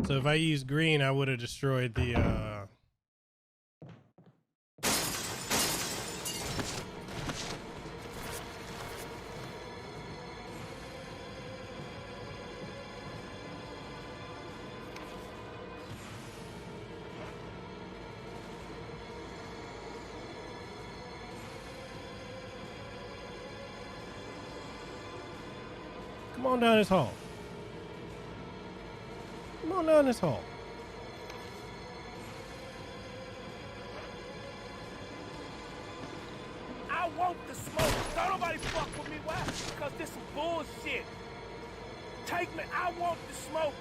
So if I used green, I would have destroyed the Come on down this hall. Come on down this hall. I want the smoke. Don't nobody fuck with me. Why? Because this some bullshit. Take me. I want the smoke.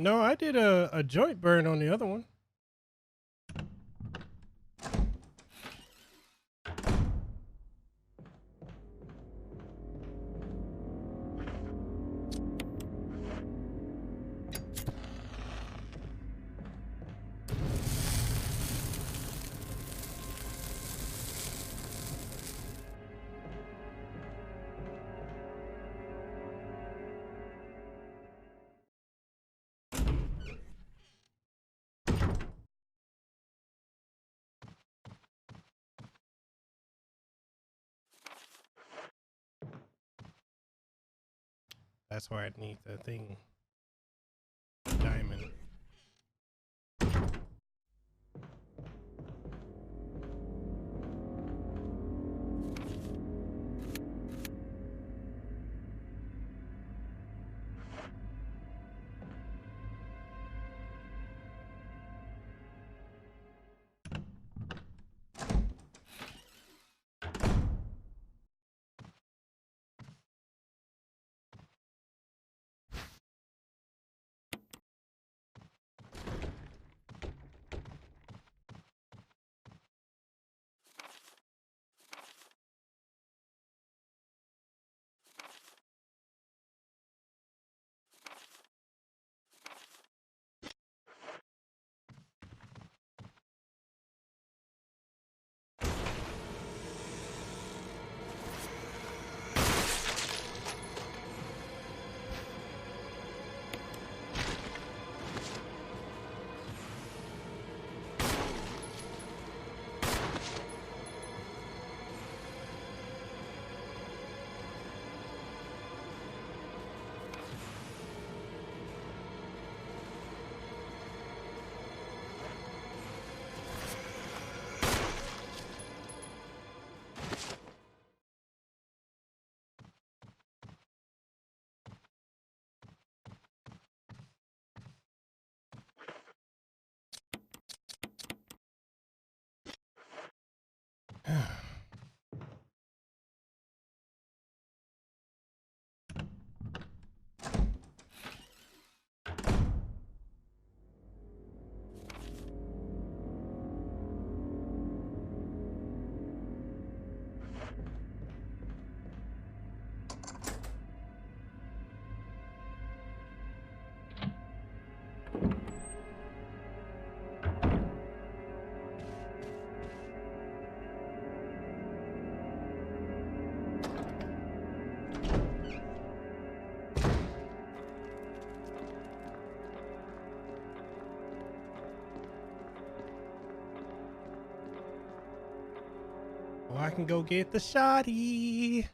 No, I did a joint burn on the other one. That's why I need the thing. Diamond. I can go get the shotty.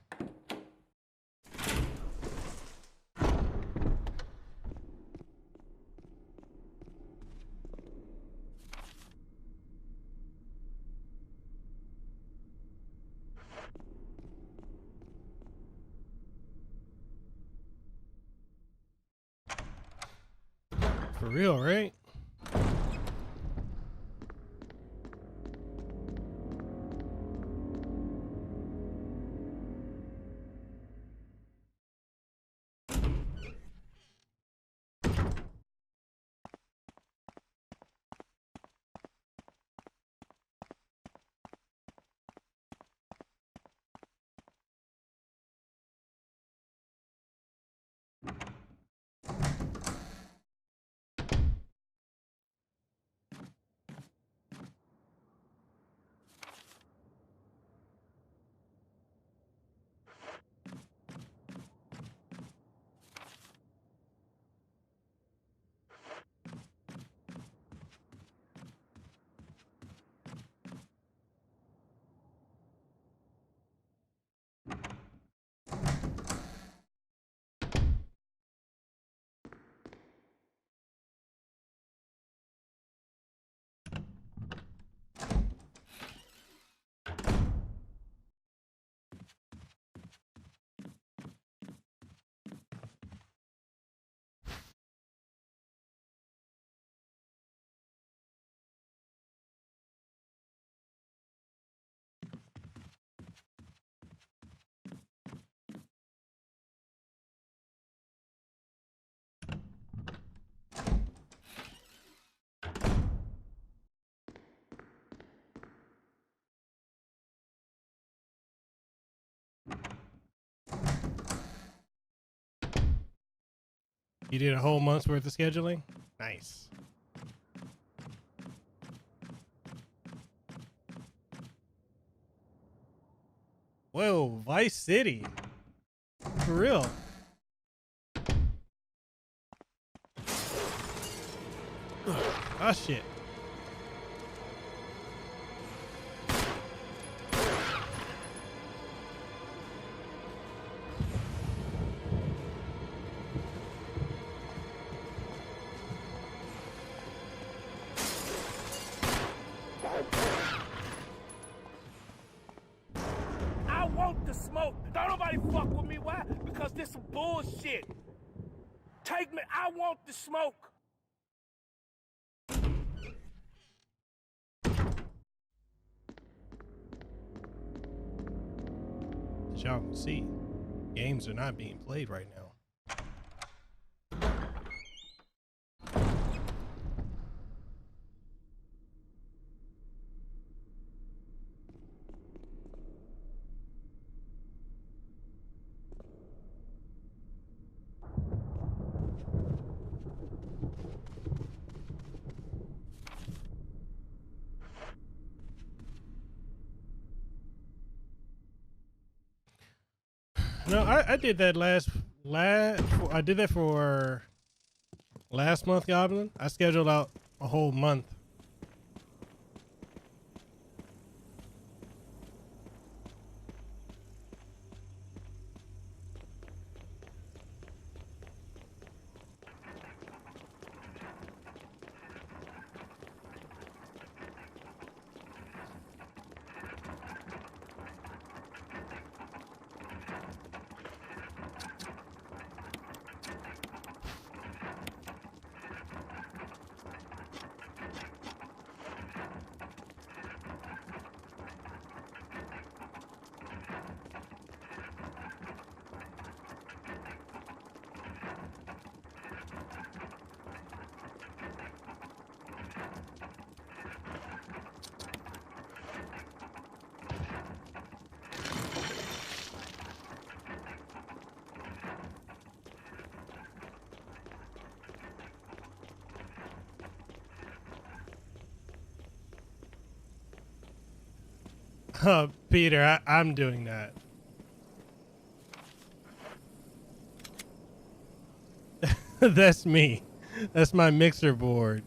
For real, right? You did a whole month's worth of scheduling? Nice. Whoa, Vice City. For real. Oh shit. I want the smoke. Don't nobody fuck with me. Why? Because this some bullshit. Take me. I want the smoke. As y'all can see, games are not being played right now. No, I did that I did that for last month, Goblin. I scheduled out a whole month. Peter, I'm doing that. That's me. That's my mixer board.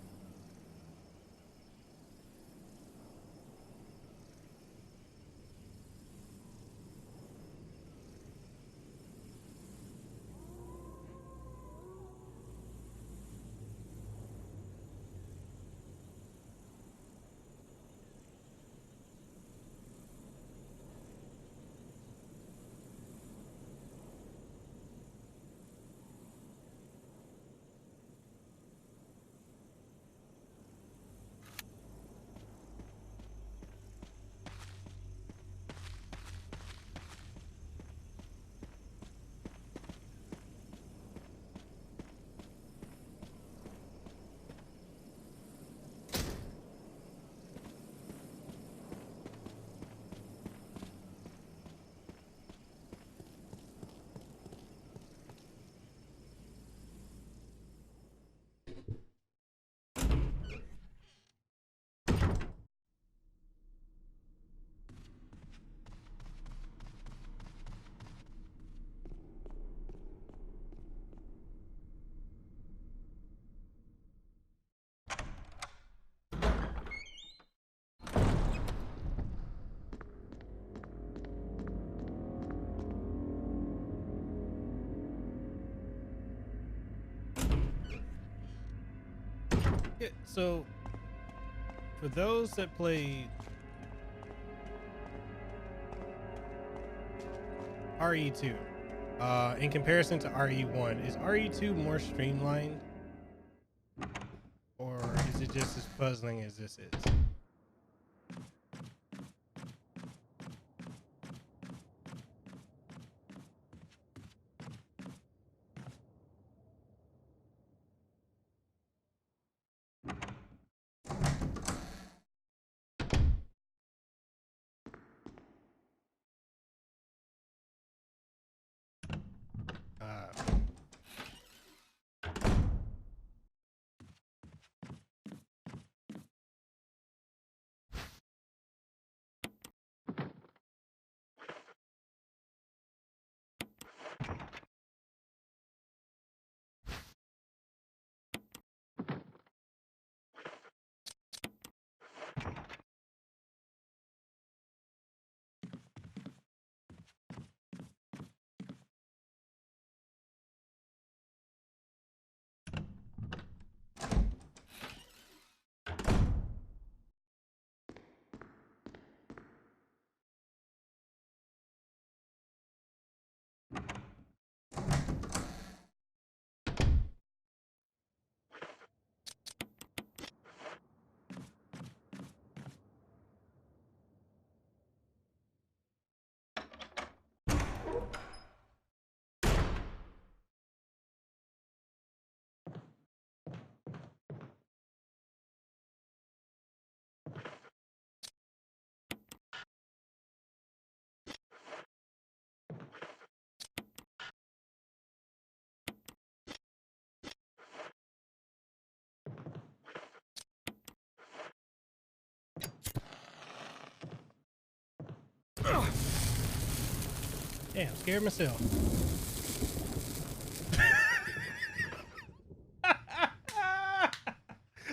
Yeah, so for those that played RE2, in comparison to RE1, is RE2 more streamlined, or is it just as puzzling as this is? Damn, scared myself.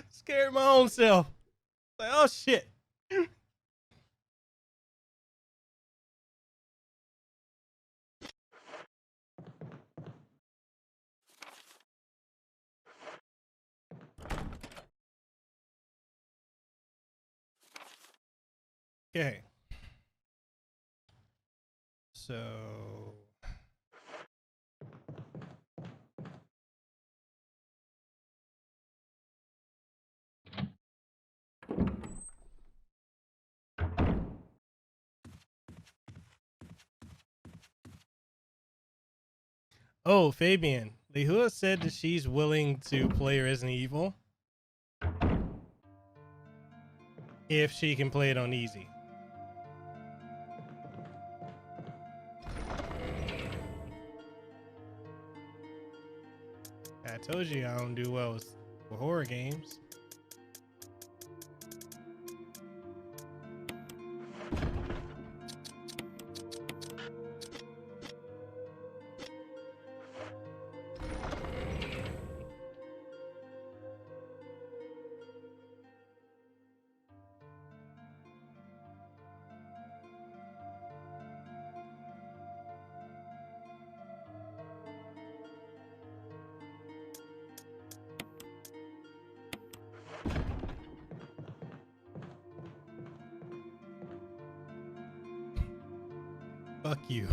Scared my own self. Like, oh shit. Okay. So oh, Fabian. Lehua said that she's willing to play Resident Evil if she can play it on easy. I told you I don't do well with horror games. Fuck you.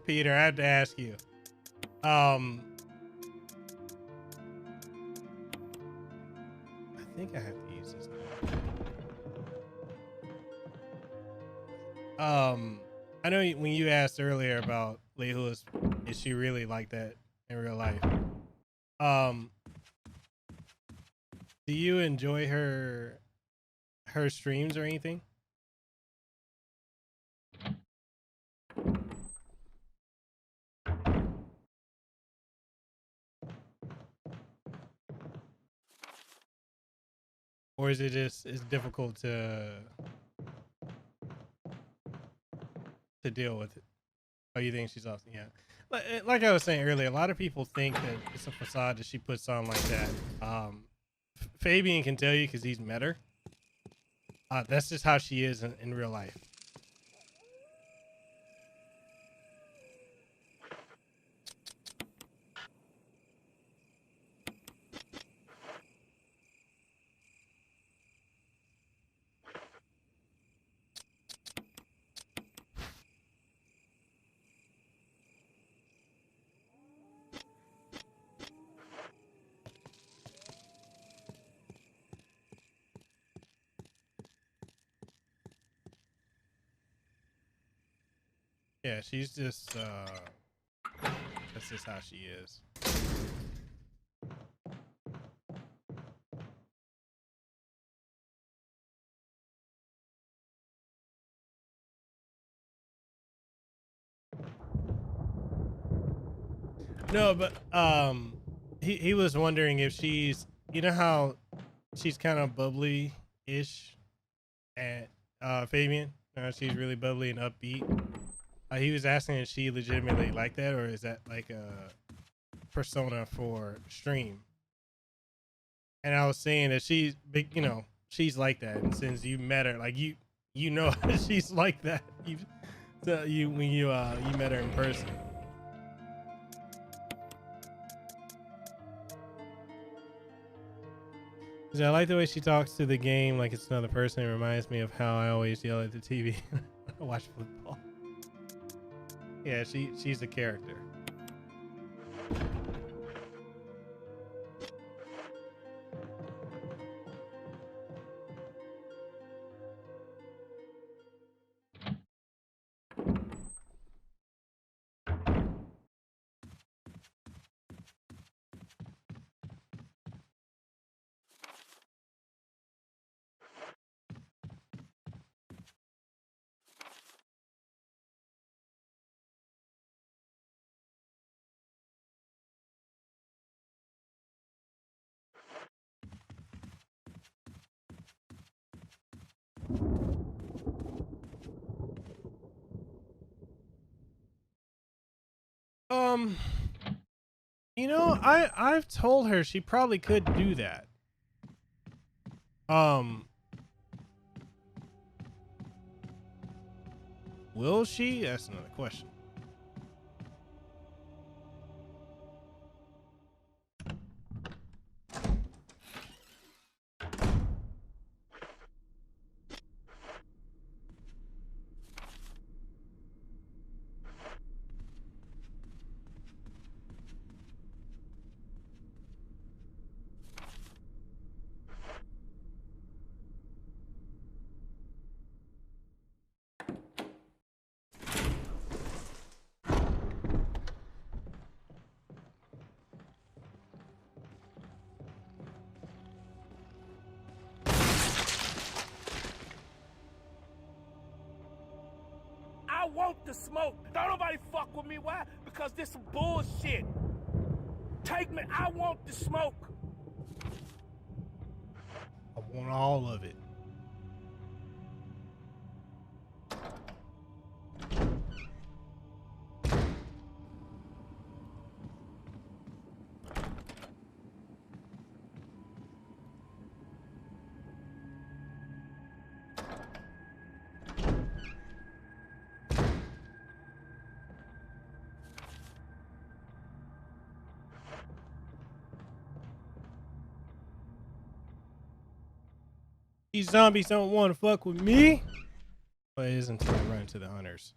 Peter, I have to ask you. I think I have to use this now. I know when you asked earlier about Lehua's, is she really like that in real life? Do you enjoy her streams or anything? Or is it just it's difficult to to deal with it. Oh, you think she's awesome? Yeah. Like I was saying earlier, a lot of people think that it's a facade that she puts on like that. Fabian can tell you because he's met her. That's just how she is in real life. Yeah, she's just that's just how she is. No, but he was wondering if she's, you know how she's kind of bubbly ish at Fabian. She's really bubbly and upbeat. He was asking if she legitimately like that, or is that like a persona for stream? And I was saying that she's big, you know, she's like that. And since you met her, like you know she's like that. You when you met her in person. I like the way she talks to the game like it's another person. It reminds me of how I always yell at the TV when I watch football. Yeah, she's a character. You know, I've told her she probably could do that. Will she? That's another question. I want the smoke. Don't nobody fuck with me. Why? Because this some bullshit. Take me. I want the smoke. I want all of it. These zombies don't want to fuck with me. But it is until I run into the hunters.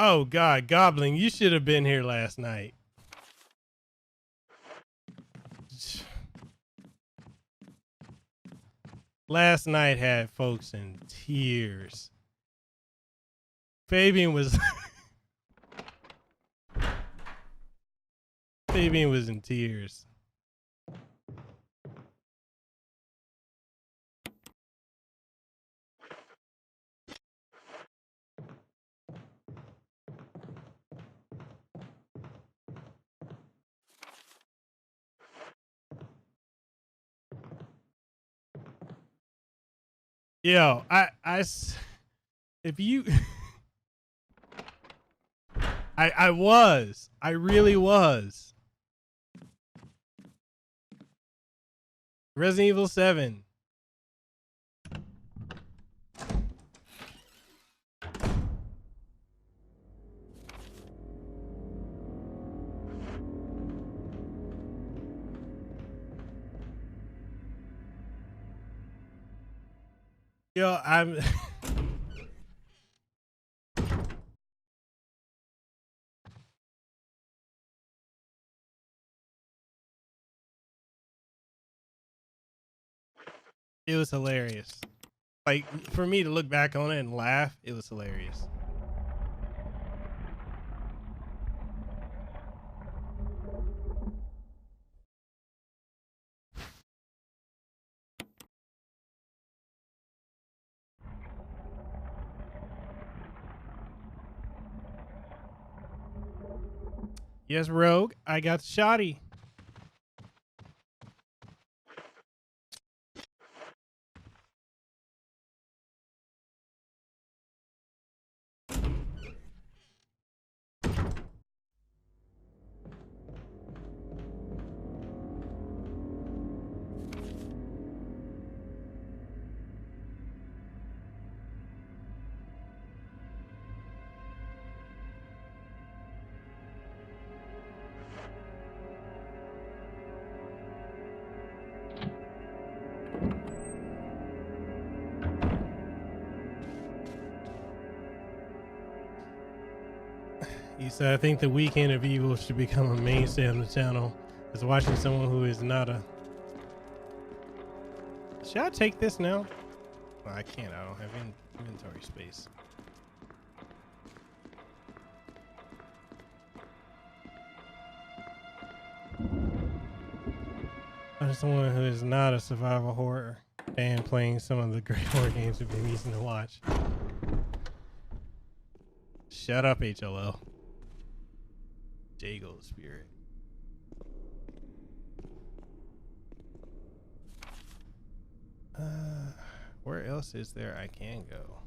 Oh God, Goblin, you should have been here last night. Last night had folks in tears. Fabian was Fabian was in tears. Yo, if you, I really was. Resident Evil 7. Yo, I'm it was hilarious. Like, for me to look back on it and laugh, it was hilarious. Yes, Rogue, I got shotty. You said, I think the weekend of evil should become a mainstay on the channel. Is watching someone who is not a... Should I take this now? Well, I can't. I don't have inventory space. I'm someone who is not a survival horror fan playing some of the great horror games we've been using to watch. Shut up, HLO. Jago Spirit. Where else is there I can go?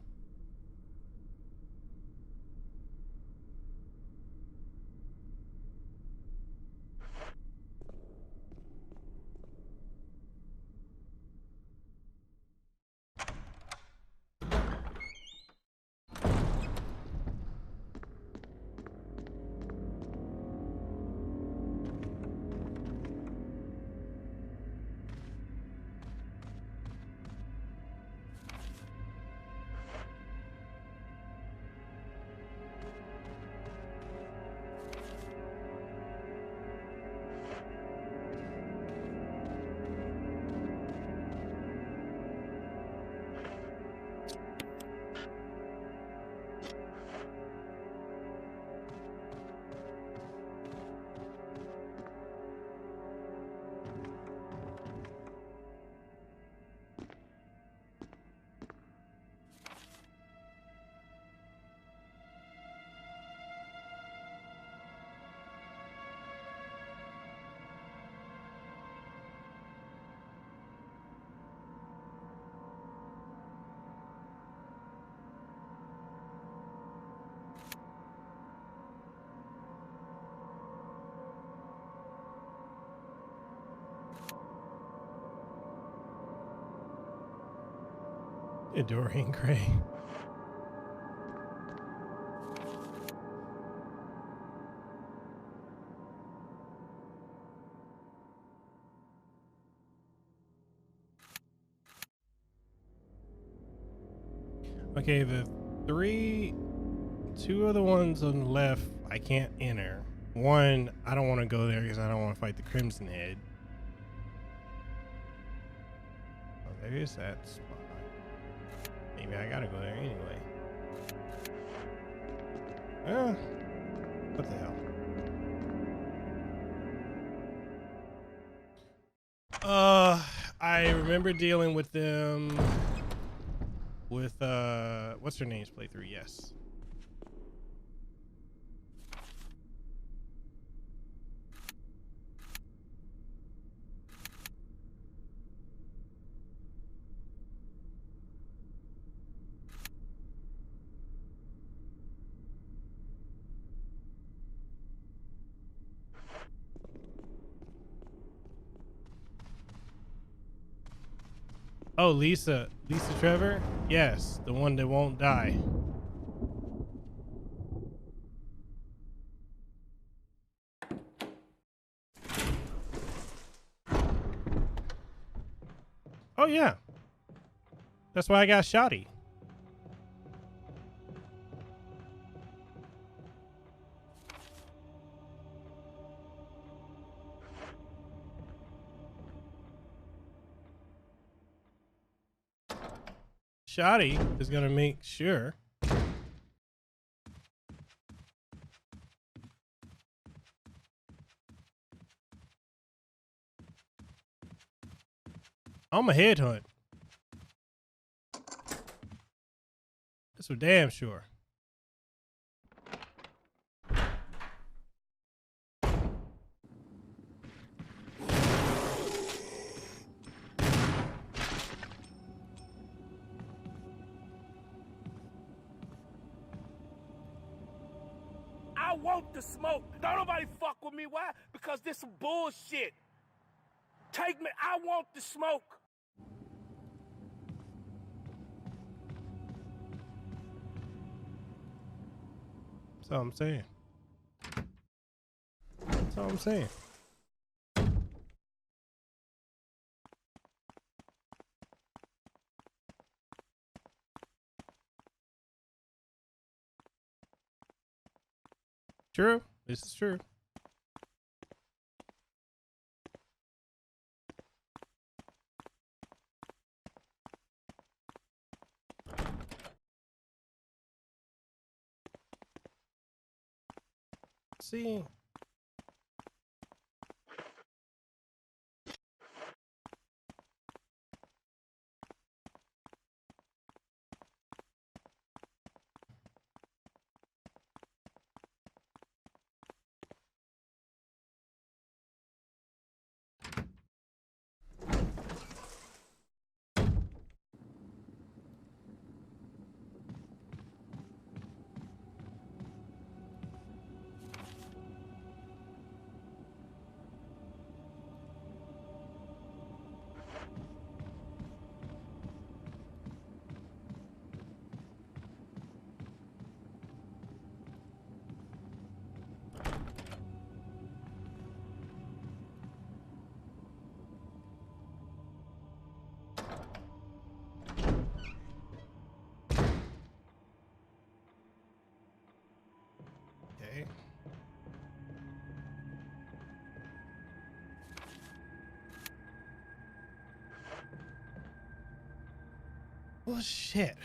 Dorian Gray. Okay, two of the ones on the left, I can't enter. One, I don't want to go there because I don't want to fight the Crimson Head. Oh, there is that spot. Maybe I gotta go there anyway. What the hell? I remember dealing with them with what's her name's playthrough. Yes. Oh, Lisa Trevor? Yes, the one that won't die. Oh yeah. That's why I got shotty. Shotty is gonna make sure I'm a headhunt. That's for damn sure. I want the smoke. Don't nobody fuck with me. Why? Because this some bullshit. Take me. I want the smoke. That's all I'm saying. That's all I'm saying. True. This is true. See. Okay. Well, shit.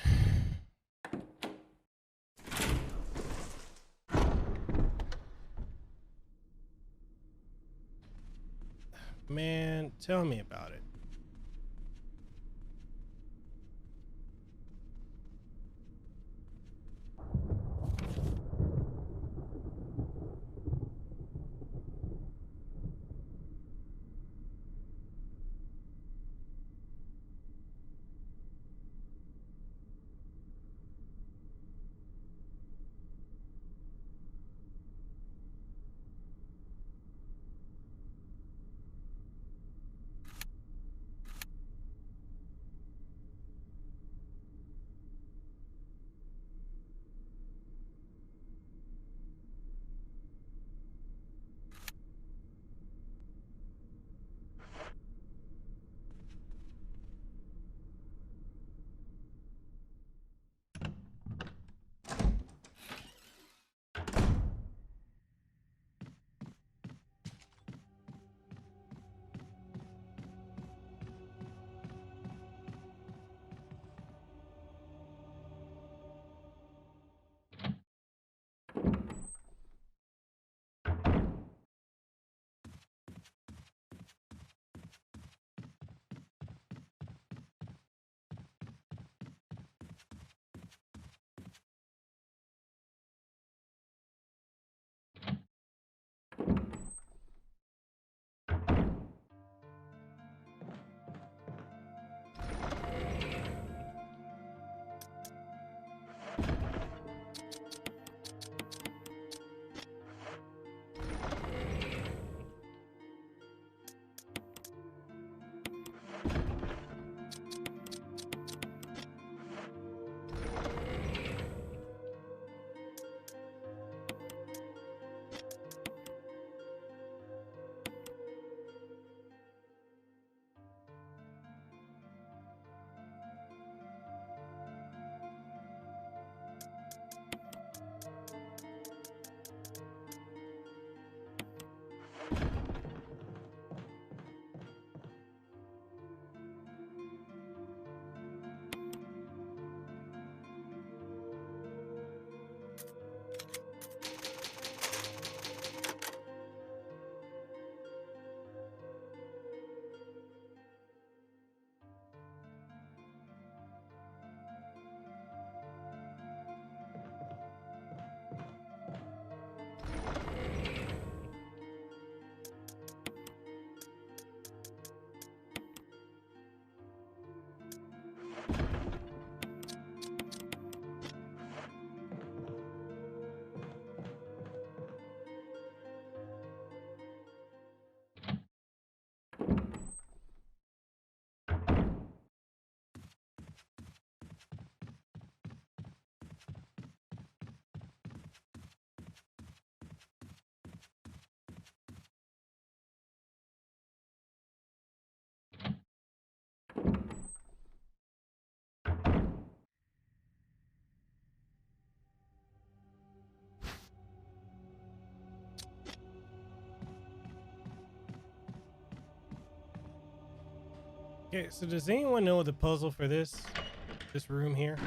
Man, tell me about it. Okay, so does anyone know the puzzle for this room here?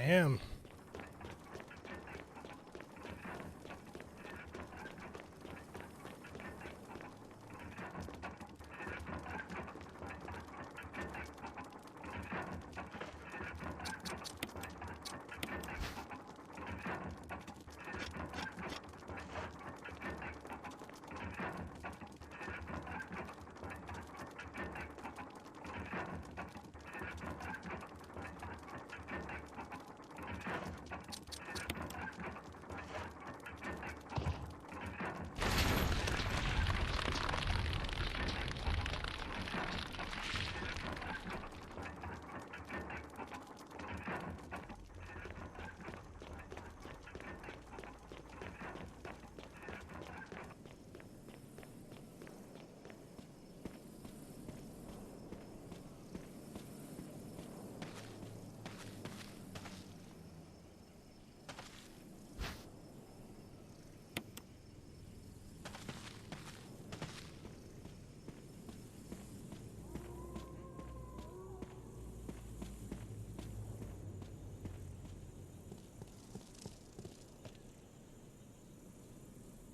Damn.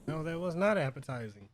No, that was not appetizing.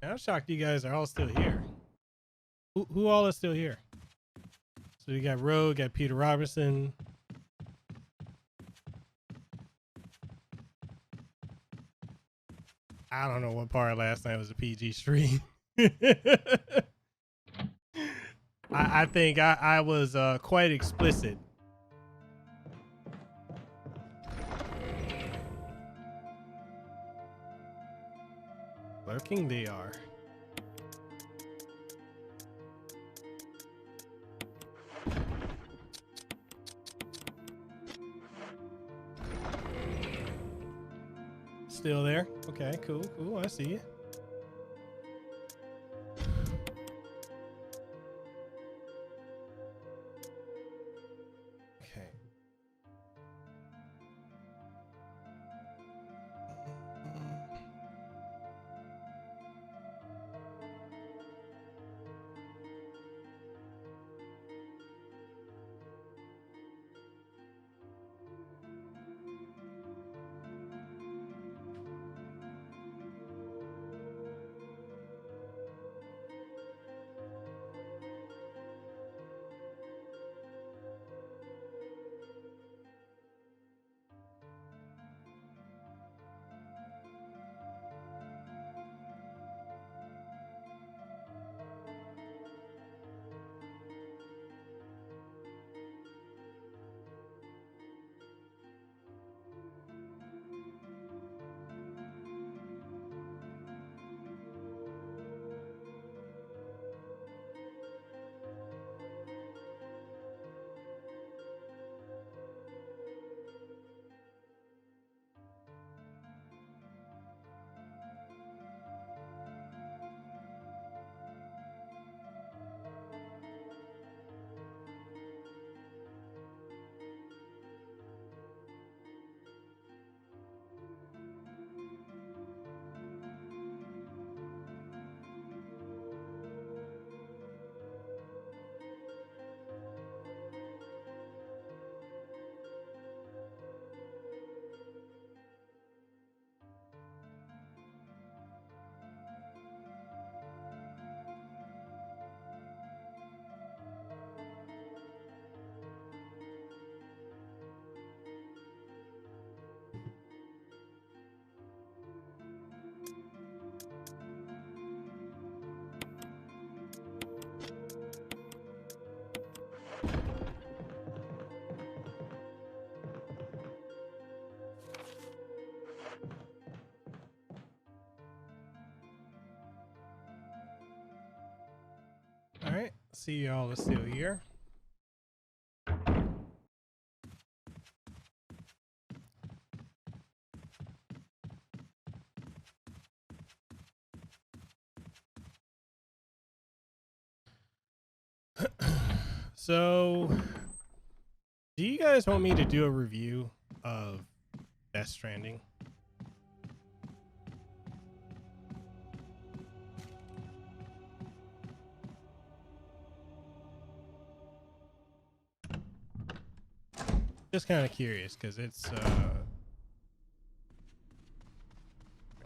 I'm shocked you guys are all still here. Who all is still here? So you got Rogue, got Peter Robertson. I don't know what part last night was a PG stream. I think I was quite explicit. Lurking they are. Still there? Okay, cool, cool. I see you. Okay. see y'all are still here. So, do you guys want me to do a review of Death Stranding? Just kind of curious because it's I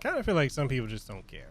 kind of feel like some people just don't care.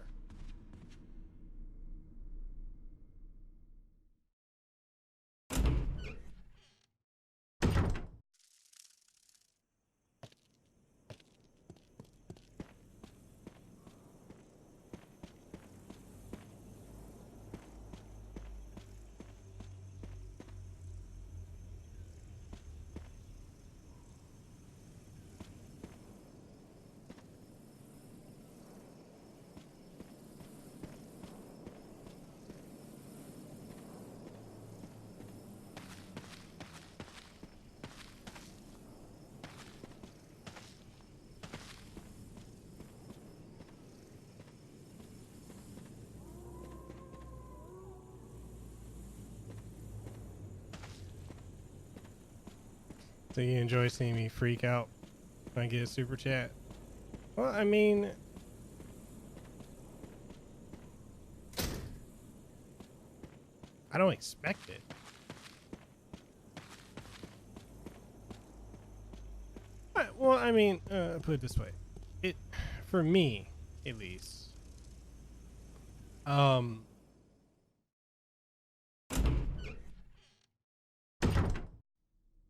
So you enjoy seeing me freak out when I get a super chat? Well, I mean, I don't expect it. Well, I mean, put it this way. It, for me, at least,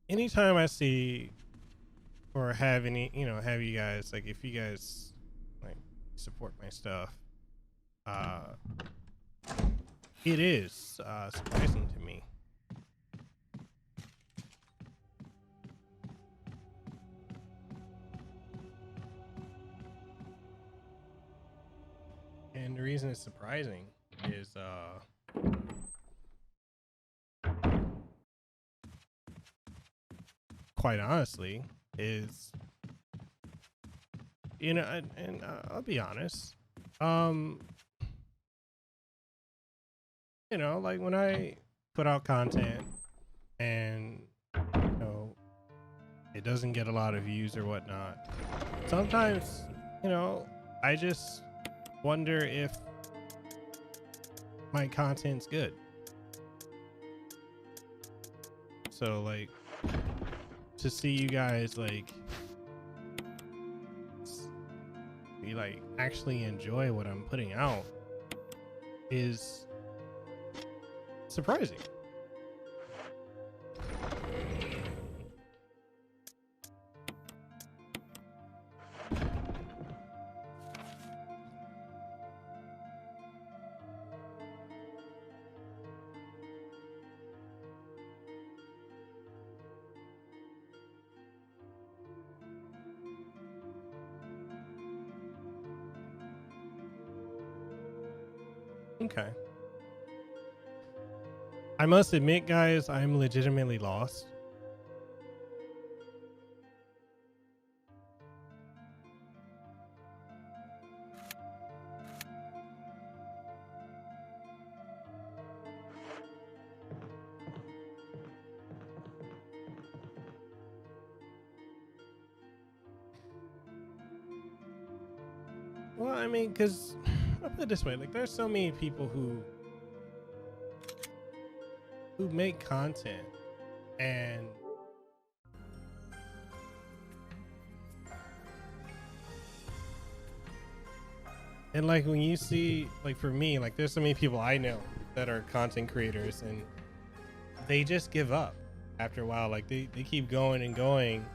anytime I see or have any, have you guys, like, if you guys, like, support my stuff, it is, surprising to me. And the reason it's surprising is, quite honestly, is, and I'll be honest, like when I put out content and, it doesn't get a lot of views or whatnot, sometimes, I just wonder if my content's good. So, like, to see you guys, like, you, like, actually enjoy what I'm putting out is surprising. Okay. I must admit, guys, I'm legitimately lost. Well, I mean, because I'll put it this way, like, there's so many people who make content and like when you see, like, for me, like, there's so many people I know that are content creators and they just give up after a while. Like, they keep going and going,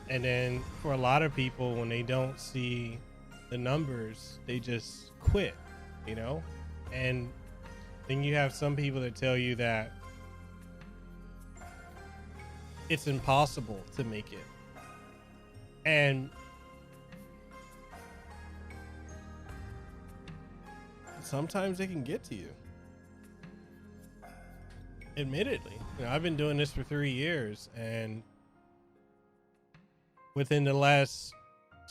and then for a lot of people, when they don't see the numbers, they just quit, and then you have some people that tell you that it's impossible to make it, and sometimes they can get to you. admittedly, I've been doing this for 3 years, and within the last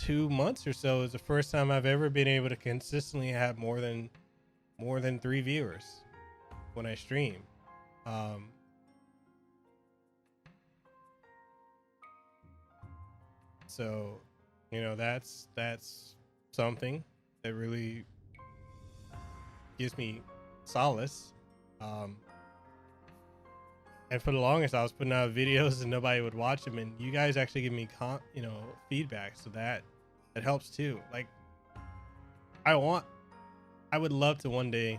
2 months or so is the first time I've ever been able to consistently have more than 3 viewers when I stream. So, that's something that really gives me solace. And for the longest, I was putting out videos and nobody would watch them, and you guys actually give me feedback, so that helps too. Like, I would love to one day,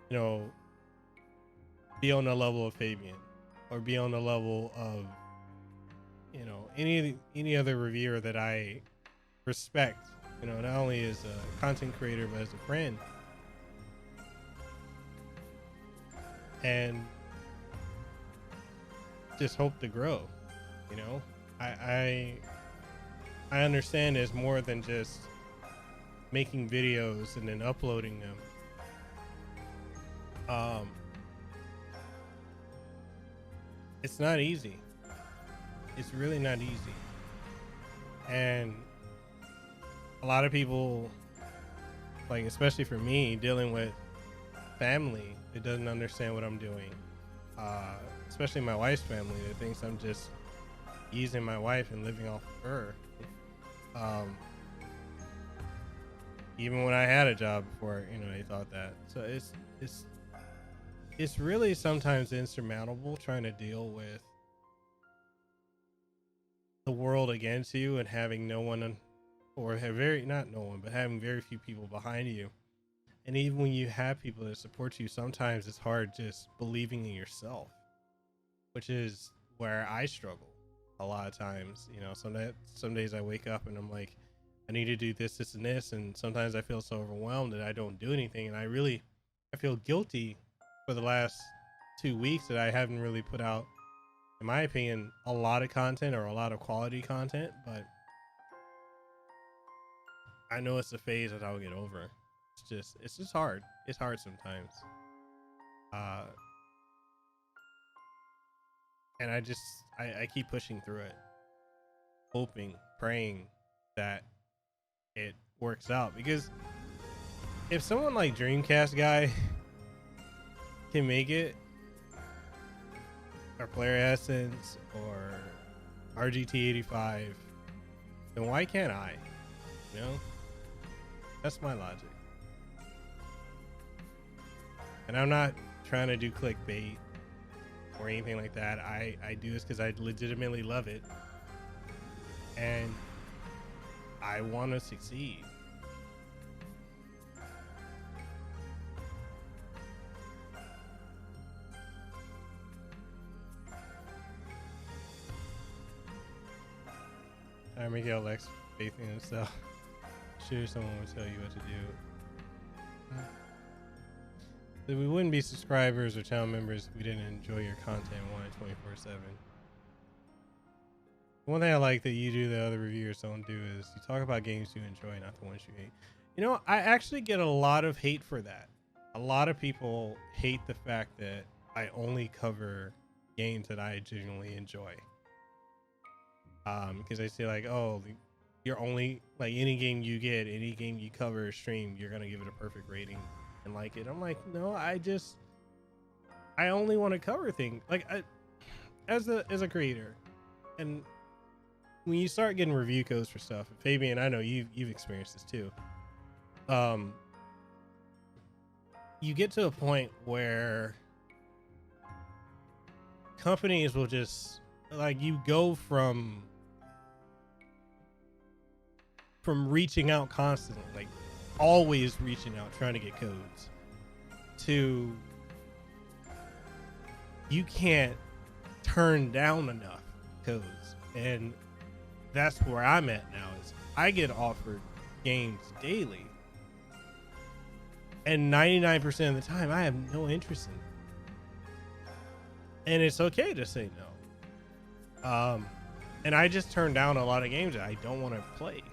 be on the level of Fabian, or be on the level of any other reviewer that I respect, not only as a content creator but as a friend. And just hope to grow. I understand there's more than just making videos and then uploading them. It's not easy. It's really not easy. And a lot of people, like, especially for me, dealing with family that doesn't understand what I'm doing, especially my wife's family that thinks I'm just using my wife and living off of her. Even when I had a job before, they thought that. So it's really sometimes insurmountable trying to deal with the world against you and having no one, having very few people behind you. And even when you have people that support you, sometimes it's hard just believing in yourself, which is where I struggle a lot of times. Some days I wake up and I'm like, I need to do this, this, and this. And sometimes I feel so overwhelmed that I don't do anything. And I feel guilty for the last 2 weeks that I haven't really put out, in my opinion, a lot of content or a lot of quality content. But I know it's a phase that I'll get over. It's just hard. It's hard sometimes. And I keep pushing through it, hoping, praying that it works out. Because if someone like Dreamcast guy can make it, or Player Essence, or RGT85, then why can't I? That's my logic. And I'm not trying to do clickbait or anything like that. I do this because I legitimately love it. And I want to succeed. Miguel lacks faith in himself. Sure, someone would tell you what to do. That we wouldn't be subscribers or channel members if we didn't enjoy your content and want it 24/7. One thing I like that you do that other reviewers don't do is you talk about games you enjoy, not the ones you hate. I actually get a lot of hate for that. A lot of people hate the fact that I only cover games that I genuinely enjoy. Because they say like, oh, you're only, like, any game you get, any game you cover or stream, you're gonna give it a perfect rating and like it. I'm like, no, I only want to cover things like as a creator. And when you start getting review codes for stuff, Fabian, I know you've experienced this too. You get to a point where companies will just, like, you go from reaching out constantly, like always reaching out trying to get codes, to you can't turn down enough codes. And that's where I'm at now, is I get offered games daily, and 99% of the time I have no interest in it. And it's okay to say no. And I just turn down a lot of games that I don't want to play.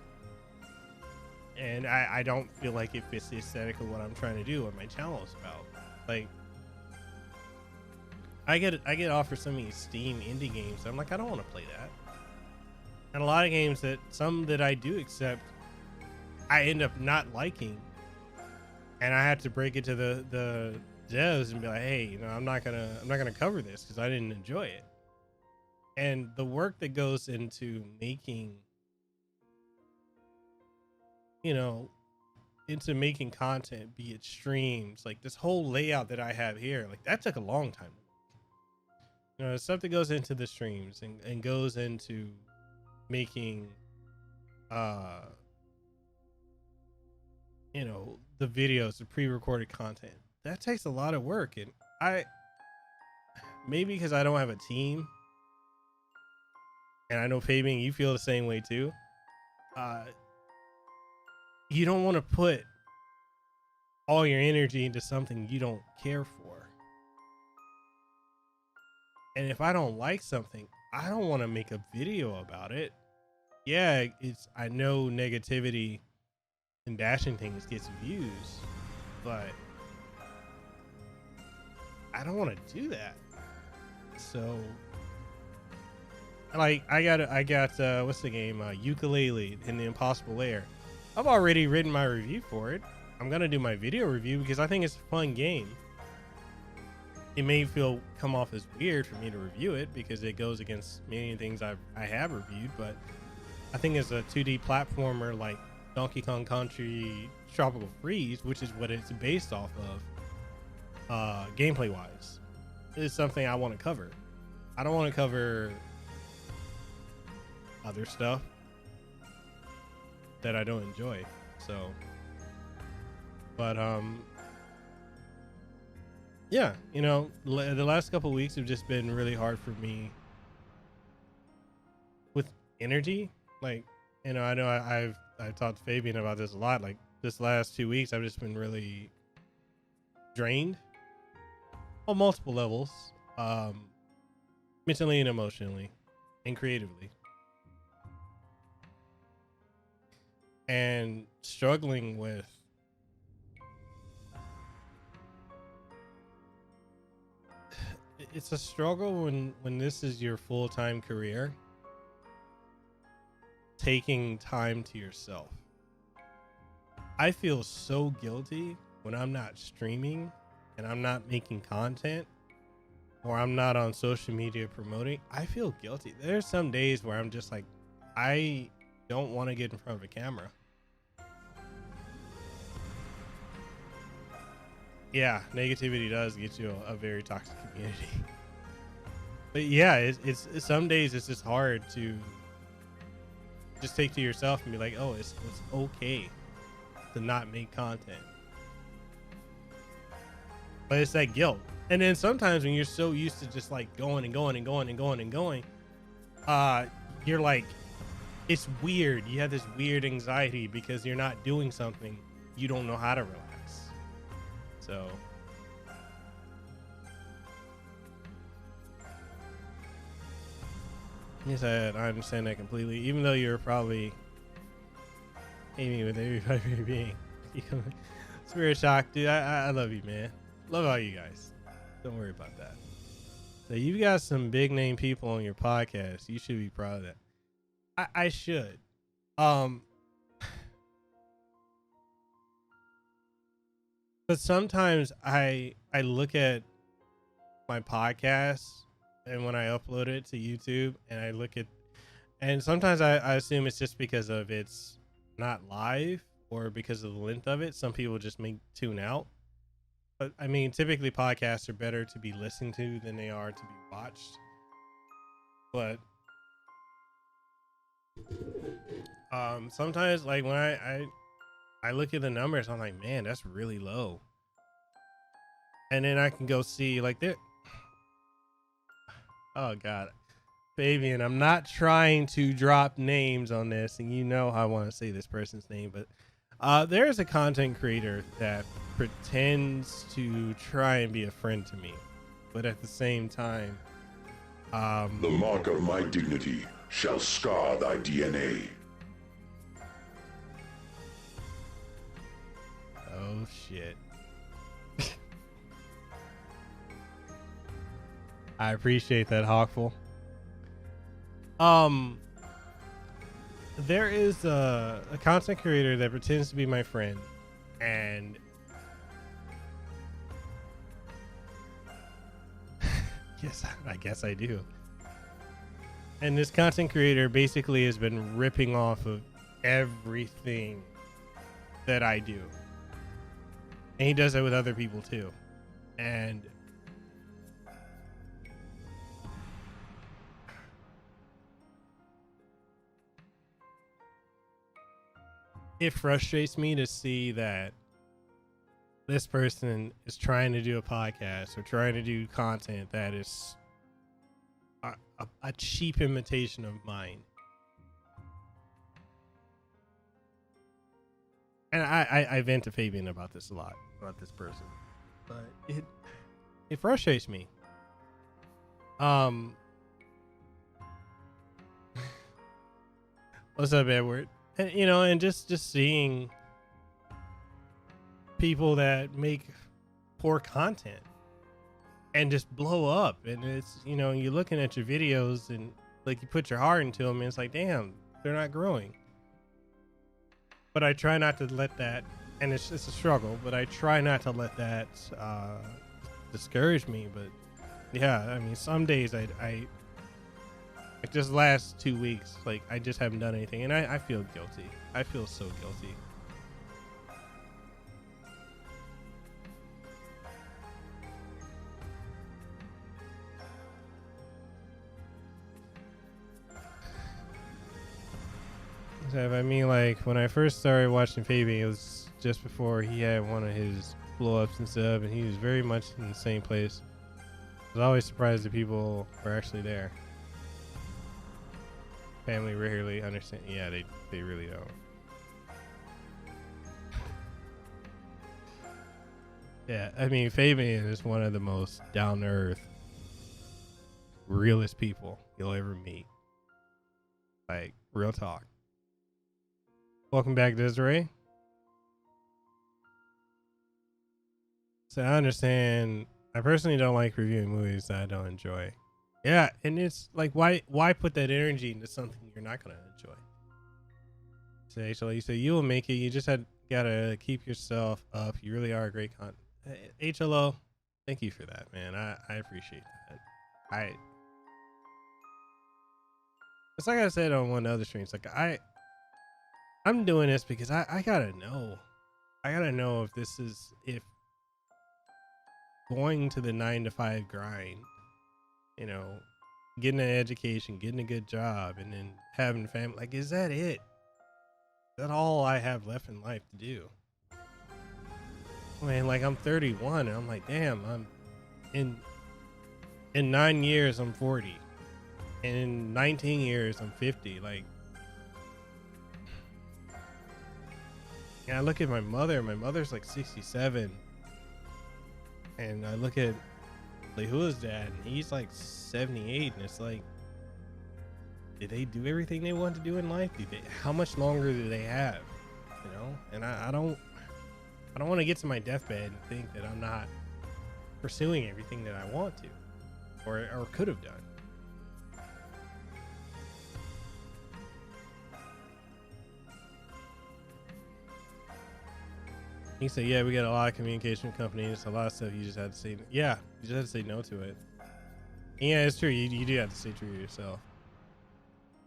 And I don't feel like it fits the aesthetic of what I'm trying to do, what my channel is about. Like, I get offered so many Steam indie games. I'm like, I don't want to play that. And a lot of games that some that I do accept, I end up not liking, and I had to break it to the devs and be like, hey, you know, I'm not gonna cover this because I didn't enjoy it. And the work that goes into making, you know, into making content, be it streams, like this whole layout that I have here, like that took a long time. You know, stuff that goes into the streams and goes into making you know, the videos, the pre-recorded content, that takes a lot of work. And I, maybe because I don't have a team, and I know Fabian, you feel the same way too, you don't want to put all your energy into something you don't care for. And if I don't like something, I don't want to make a video about it. Yeah, I know negativity and bashing things gets views, but I don't want to do that. So like I got what's the game, Ukulele in the Impossible Lair. I've already written my review for it. I'm gonna do my video review because I think it's a fun game. It may come off as weird for me to review it because it goes against many things I have reviewed, but I think as a 2D platformer like Donkey Kong Country Tropical Freeze, which is what it's based off of, gameplay wise, is something I want to cover. I don't want to cover other stuff that I don't enjoy. So, but yeah, you know, the last couple of weeks have just been really hard for me with energy. Like, you know, I know I've talked to Fabian about this a lot. Like this last 2 weeks, I've just been really drained on multiple levels, mentally and emotionally and creatively, and struggling with it's a struggle when this is your full-time career, taking time to yourself. I feel so guilty when I'm not streaming and I'm not making content, or I'm not on social media promoting. I feel guilty. There's some days where I'm just like, I don't want to get in front of a camera. Yeah, negativity does get you a very toxic community. But yeah, it's some days it's just hard to just take to yourself and be like, oh, it's okay to not make content. But it's that guilt. And then sometimes when you're so used to just like going and going and going and going and going, you're like, it's weird. You have this weird anxiety because you're not doing something. You don't know how to relax. So yes, I understand that completely. Even though you're probably aiming with everybody being Spirit Shock, dude. I love you, man. Love all you guys. Don't worry about that. So you've got some big name people on your podcast. You should be proud of that. I should. But sometimes I look at my podcast and when I upload it to YouTube and I look at, and sometimes I assume it's just because of it's not live or because of the length of it. Some people just may tune out. But I mean, typically podcasts are better to be listened to than they are to be watched. But sometimes like when I look at the numbers, I'm like, man, that's really low. And then I can go see like there. Oh God, Fabian, I'm not trying to drop names on this, and you know I want to say this person's name, but there is a content creator that pretends to try and be a friend to me, but at the same time, the mark of my dignity shall scar thy DNA. Oh shit. I appreciate that, Hawkful. There is a content creator that pretends to be my friend, and yes, I guess I do. And this content creator basically has been ripping off of everything that I do. And he does it with other people too. And it frustrates me to see that this person is trying to do a podcast or trying to do content that is a cheap imitation of mine. And I vent to Fabian about this a lot, about this person, but it frustrates me. What's up, Edward? And, you know, and just seeing people that make poor content and just blow up, and it's, you know, you're looking at your videos and like you put your heart into them, and it's like, damn, they're not growing. But I try not to let that, and it's a struggle, but I try not to let that discourage me. But yeah, I mean, some days I like this last 2 weeks, like I just haven't done anything, and I feel guilty. I feel so guilty. I mean, like when I first started watching Fabian, it was just before he had one of his blow ups and stuff, and he was very much in the same place. I was always surprised that people were actually there. Family rarely understand. Yeah, they really don't. Yeah, I mean, Fabian is one of the most down to earth, realest people you'll ever meet. Like, real talk. Welcome back, Desiree. So I understand. I personally don't like reviewing movies that I don't enjoy. Yeah, and it's like, why put that energy into something you're not gonna enjoy? So HLO, you say you will make it. You just gotta keep yourself up. You really are a great content. HLO, thank you for that, man. I appreciate that. It's like I said on one of the other streams. Like I'm doing this because I gotta know. I gotta know if going to the 9-to-5 grind, you know, getting an education, getting a good job, and then having family, like, is that it? Is that all I have left in life to do? Man, like, I'm 31 and I'm like, damn, I'm in 9 years I'm 40, and in 19 years I'm 50. Like, and I look at my mother's like 67, and I look at Lehua's dad, and he's like 78, and it's like, did they do everything they want to do in life? How much longer do they have? You know, and I don't want to get to my deathbed and think that I'm not pursuing everything that I want to, or could have done. He said, yeah, we got a lot of communication companies, a lot of stuff you just had to say. Yeah, you just had to say no to it. Yeah, it's true. You do have to stay true to yourself.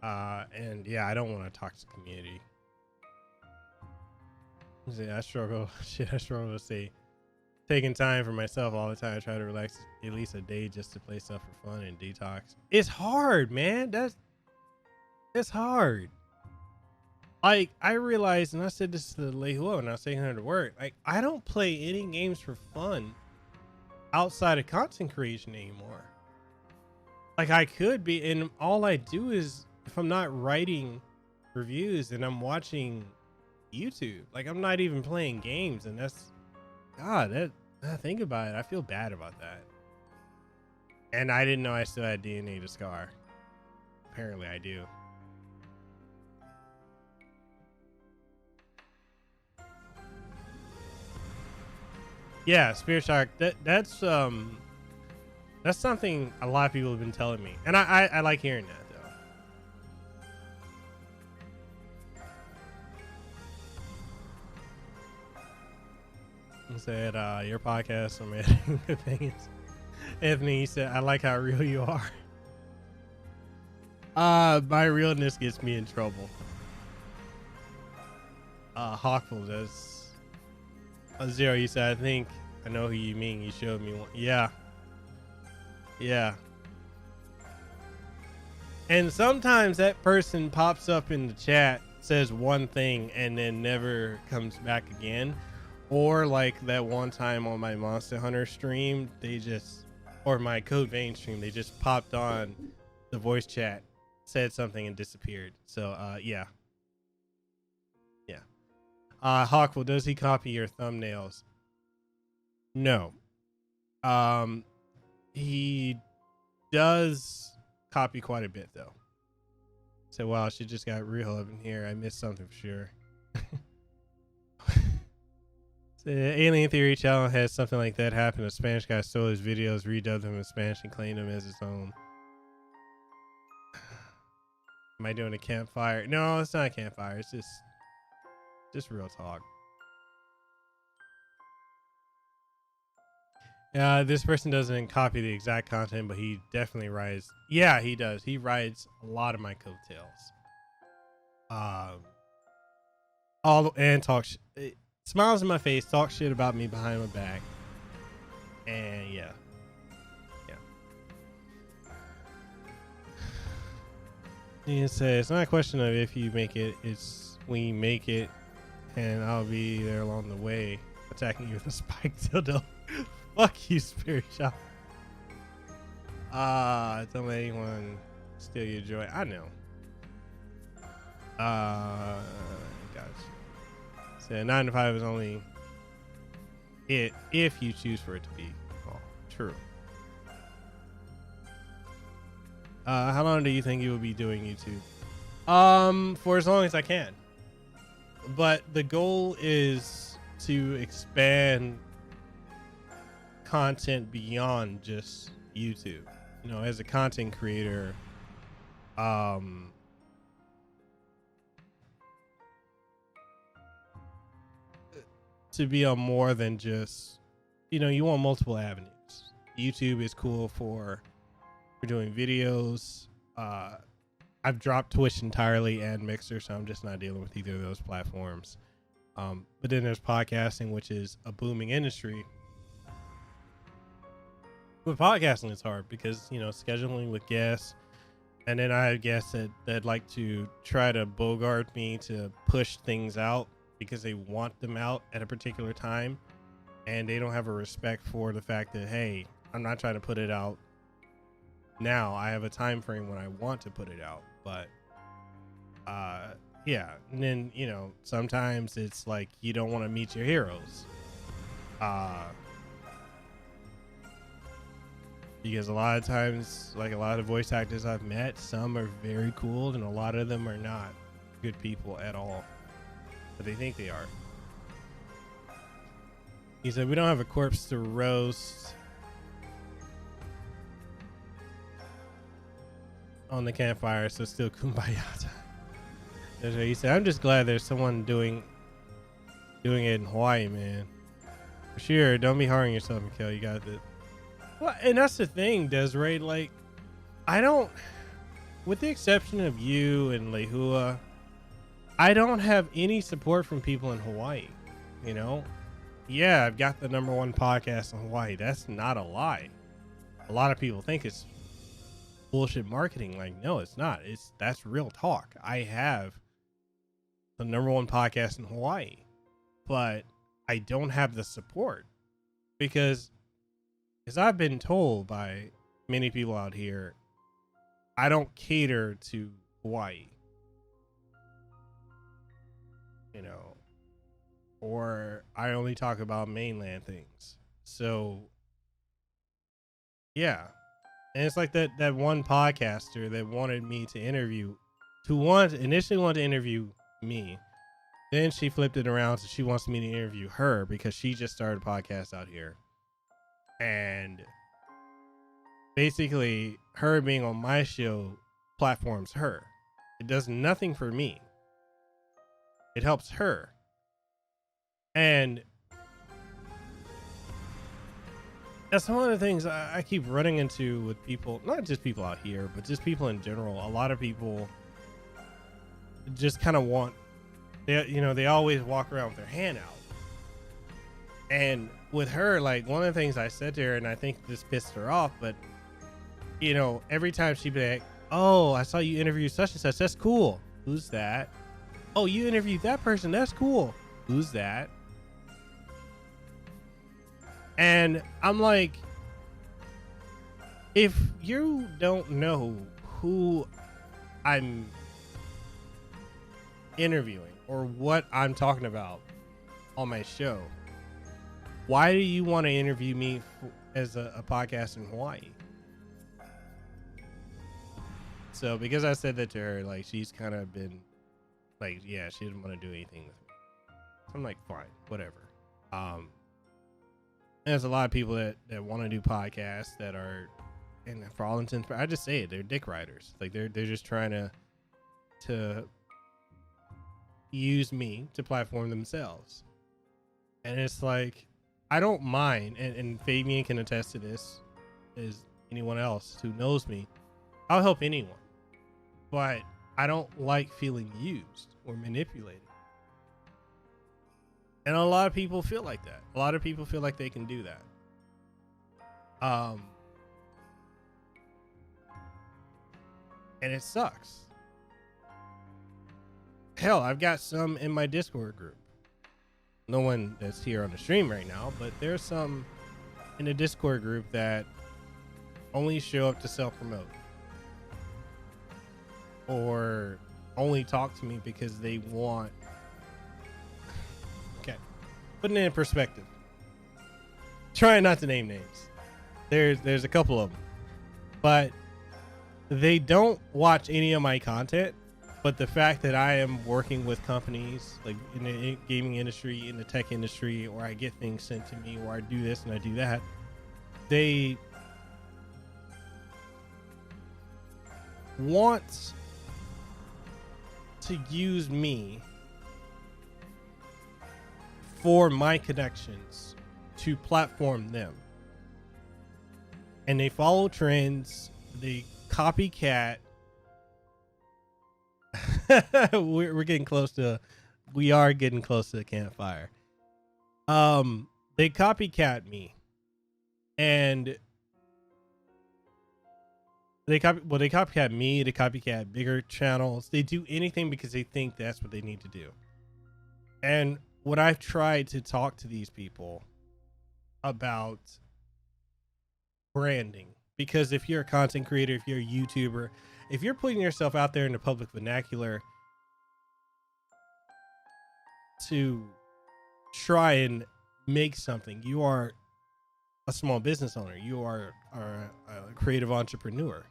And yeah, I don't want a toxic community. See, I struggle. Shit, I struggle to stay taking time for myself all the time. I try to relax at least a day just to play stuff for fun and detox. It's hard, man. It's hard. Like, I realized, and I said this to Lehua when I was taking her to work, like, I don't play any games for fun outside of content creation anymore. Like, I could be, and all I do is, if I'm not writing reviews and I'm watching YouTube, like, I'm not even playing games, and that's, God, I think about it, I feel bad about that. And I didn't know I still had DNA to scar. Apparently I do. Yeah, Spirit Shock. That's That's something a lot of people have been telling me, and I like hearing that though. He said, your podcast, I'm editing opinions. Anthony, he said, I like how real you are. My realness gets me in trouble. Hawkful does. Zero, you said, I think I know who you mean. You showed me one. Yeah. Yeah. And sometimes that person pops up in the chat, says one thing, and then never comes back again. Or like that one time on my Monster Hunter stream, they just, or my Code Vein stream, they just popped on the voice chat, said something, and disappeared. So, yeah. Yeah. Hawkful, does he copy your thumbnails? No. He does copy quite a bit though. So wow, she just got real up in here. I missed something for sure. So, Alien Theory Channel has something like that happen. A Spanish guy stole his videos, redubbed them in Spanish, and claimed them as his own. Am I doing a campfire? No, it's not a campfire. It's just real talk. This person doesn't copy the exact content, but he definitely rides. Yeah, he does. He rides a lot of my coattails. And smiles in my face, talks shit about me behind my back, and yeah. He says it's not a question of if you make it; it's we make it, and I'll be there along the way, attacking you with a spike dildo. Fuck you, Spirit Shop. Don't let anyone steal your joy. I know. Gotcha. So 9 to 5 is only it if you choose for it to be. Oh, true. How long do you think you will be doing YouTube? For as long as I can. But the goal is to expand content beyond just YouTube. You know, as a content creator, to be on more than just, you know, you want multiple avenues. YouTube is cool for doing videos. I've dropped Twitch entirely and Mixer, so I'm just not dealing with either of those platforms. But then there's podcasting, which is a booming industry. But podcasting is hard because, you know, scheduling with guests, and then I have guests that like to try to bogart me to push things out because they want them out at a particular time, and they don't have a respect for the fact that, hey, I'm not trying to put it out now. I have a time frame when I want to put it out. But yeah, and then, you know, sometimes it's like you don't want to meet your heroes. Because a lot of times, like a lot of voice actors I've met, some are very cool and a lot of them are not good people at all, but they think they are. He said, we don't have a corpse to roast on the campfire, so still kumbaya time. He said, I'm just glad there's someone doing it in Hawaii, man. For sure, don't be hard on yourself, Mekel. You got this. Well, and that's the thing, Desiree. Like, I don't, with the exception of you and Lehua, I don't have any support from people in Hawaii. You know, yeah, I've got the #1 podcast in Hawaii. That's not a lie. A lot of people think it's bullshit marketing. Like, no, it's not. That's real talk. I have the #1 podcast in Hawaii, but I don't have the support because, as I've been told by many people out here, I don't cater to Hawaii, you know, or I only talk about mainland things. So yeah. And it's like that one podcaster that wanted me to interview, initially wanted to interview me. Then she flipped it around, so she wants me to interview her because she just started a podcast out here. And basically her being on my show platforms her. It does nothing for me. It helps her. And that's one of the things I keep running into with people, not just people out here, but just people in general. A lot of people just kind of want, they always walk around with their hand out. And with her, like, one of the things I said to her, and I think this pissed her off, but every time she'd be like, oh, I saw you interview such and such. That's cool. Who's that? Oh, you interviewed that person. That's cool. Who's that? And I'm like, if you don't know who I'm interviewing or what I'm talking about on my show, why do you want to interview me as a podcast in Hawaii? So because I said that to her, like, she's kind of been like, yeah, she didn't want to do anything with me. So I'm like, fine, whatever. There's a lot of people that want to do podcasts that are, and for all intents, I just say it, they're dick riders. Like they're just trying to use me to platform themselves. And it's like, I don't mind, and Fabian can attest to this, as anyone else who knows me. I'll help anyone, but I don't like feeling used or manipulated. And a lot of people feel like that. A lot of people feel like they can do that. And it sucks. Hell, I've got some in my Discord group. No one that's here on the stream right now, but there's some in the Discord group that only show up to self-promote. Or only talk to me because they want... Okay. Putting it in perspective. Trying not to name names. There's a couple of them. But they don't watch any of my content. But the fact that I am working with companies like in the gaming industry, in the tech industry, or I get things sent to me, or I do this and I do that, they want to use me for my connections to platform them. And they follow trends, they copycat. we are getting close to the campfire. They copycat me, and they copycat me, they copycat bigger channels. They do anything because they think that's what they need to do. And when I've tried to talk to these people about branding, because if you're a content creator, if you're a YouTuber, if you're putting yourself out there in the public vernacular to try and make something, you are a small business owner. You are a creative entrepreneur.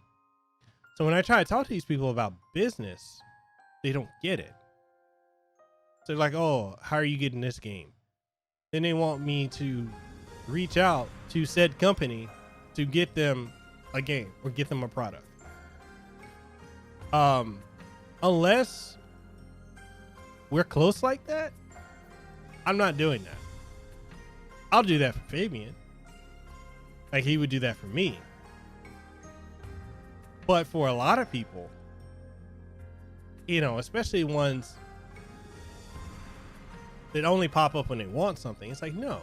So when I try to talk to these people about business, they don't get it. So they're like, oh, how are you getting this game? Then they want me to reach out to said company to get them a game or get them a product. Unless we're close like that, I'm not doing that. I'll do that for Fabian. Like he would do that for me. But for a lot of people, especially ones that only pop up when they want something, it's like, no,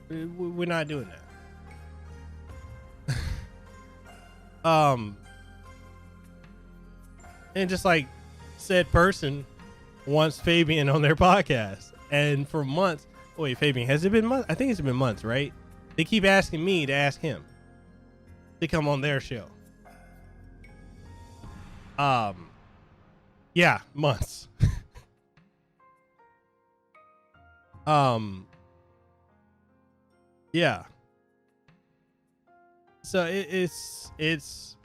we're not doing that. And just like said person wants Fabian on their podcast, and for months, wait, Fabian, has it been months? I think it's been months, right? They keep asking me to ask him to come on their show. Yeah, months. Yeah. So it's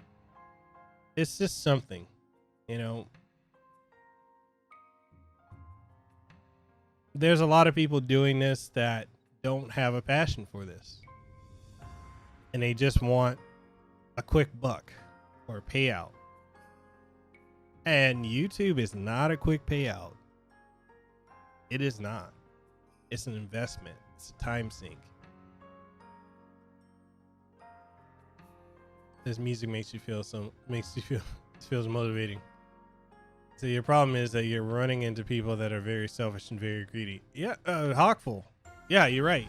just something, There's a lot of people doing this that don't have a passion for this. And they just want a quick buck or a payout. And YouTube is not a quick payout. It is not. It's an investment. It's a time sink. This music makes you feel feels motivating. So your problem is that you're running into people that are very selfish and very greedy. Yeah, Hawkful. Yeah, you're right.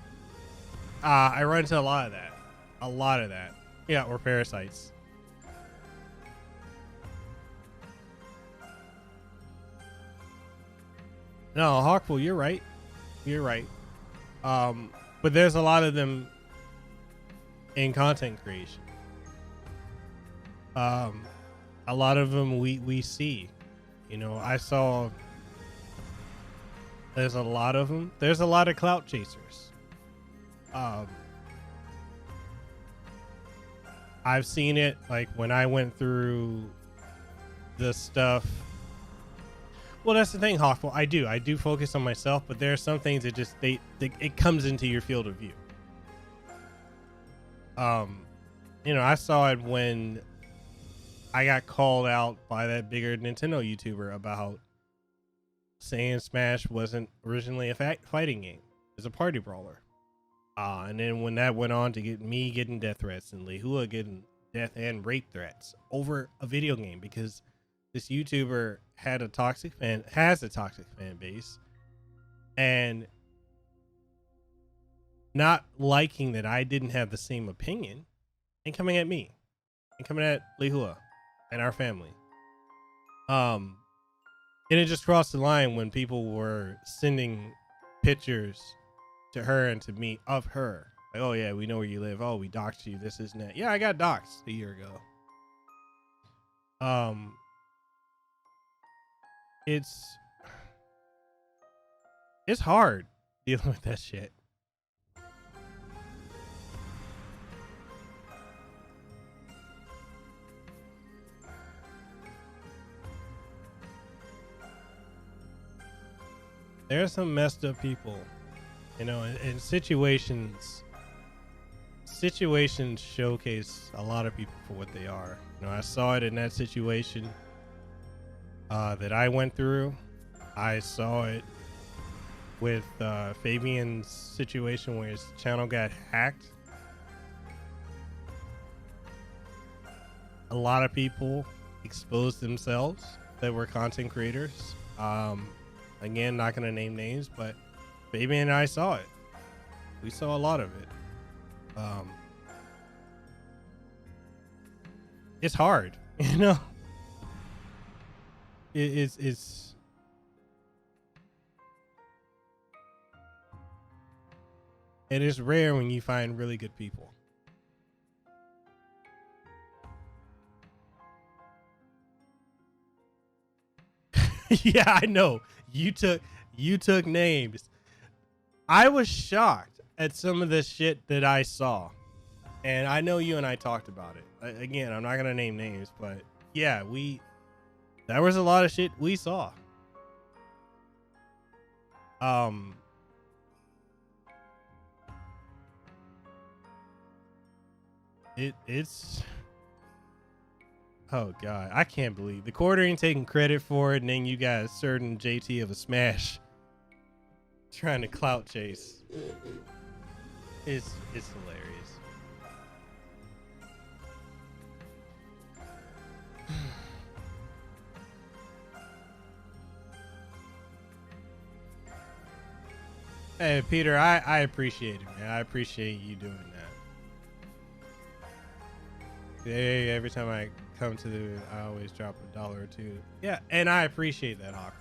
I run into a lot of that. A lot of that. Yeah, or parasites. No, Hawkful, you're right. You're right. But there's a lot of them in content creation. A lot of them we see. You know, I saw there's a lot of them. There's a lot of clout chasers. I've seen it like when I went through the stuff. Well, that's the thing, Hawkful. I do focus on myself, but there are some things that just it comes into your field of view. You know, I saw it when I got called out by that bigger Nintendo YouTuber about saying Smash wasn't originally a fighting game. It's a party brawler. And then when that went on to get me getting death threats and Lehua getting death and rape threats over a video game because this YouTuber has a toxic fan base, and not liking that I didn't have the same opinion and coming at me and coming at Lehua and our family. And it just crossed the line when people were sending pictures to her and to me of her. Like, oh yeah, we know where you live. Oh, we doxed you. This isn't that. Yeah, I got doxed a year ago. It's hard dealing with that shit. There are some messed up people, you know, and situations showcase a lot of people for what they are. You know, I saw it in that situation that I went through. I saw it with Fabian's situation where his channel got hacked. A lot of people exposed themselves that were content creators. Again, not going to name names, but Fabian and I saw it. We saw a lot of it. It's hard, you know. It's it is rare when you find really good people. Yeah, I know. You took names. I was shocked at some of the shit that I saw. And I know you and I talked about it. Again, I'm not going to name names, but yeah, there was a lot of shit we saw. It's oh god, I can't believe the court ain't taking credit for it, and then you got a certain JT of a Smash trying to clout chase. It's hilarious. Hey Peter, I appreciate it, man. I appreciate you doing that. Hey, every time I come to I always drop $1 or $2. Yeah, and I appreciate that, Hawk.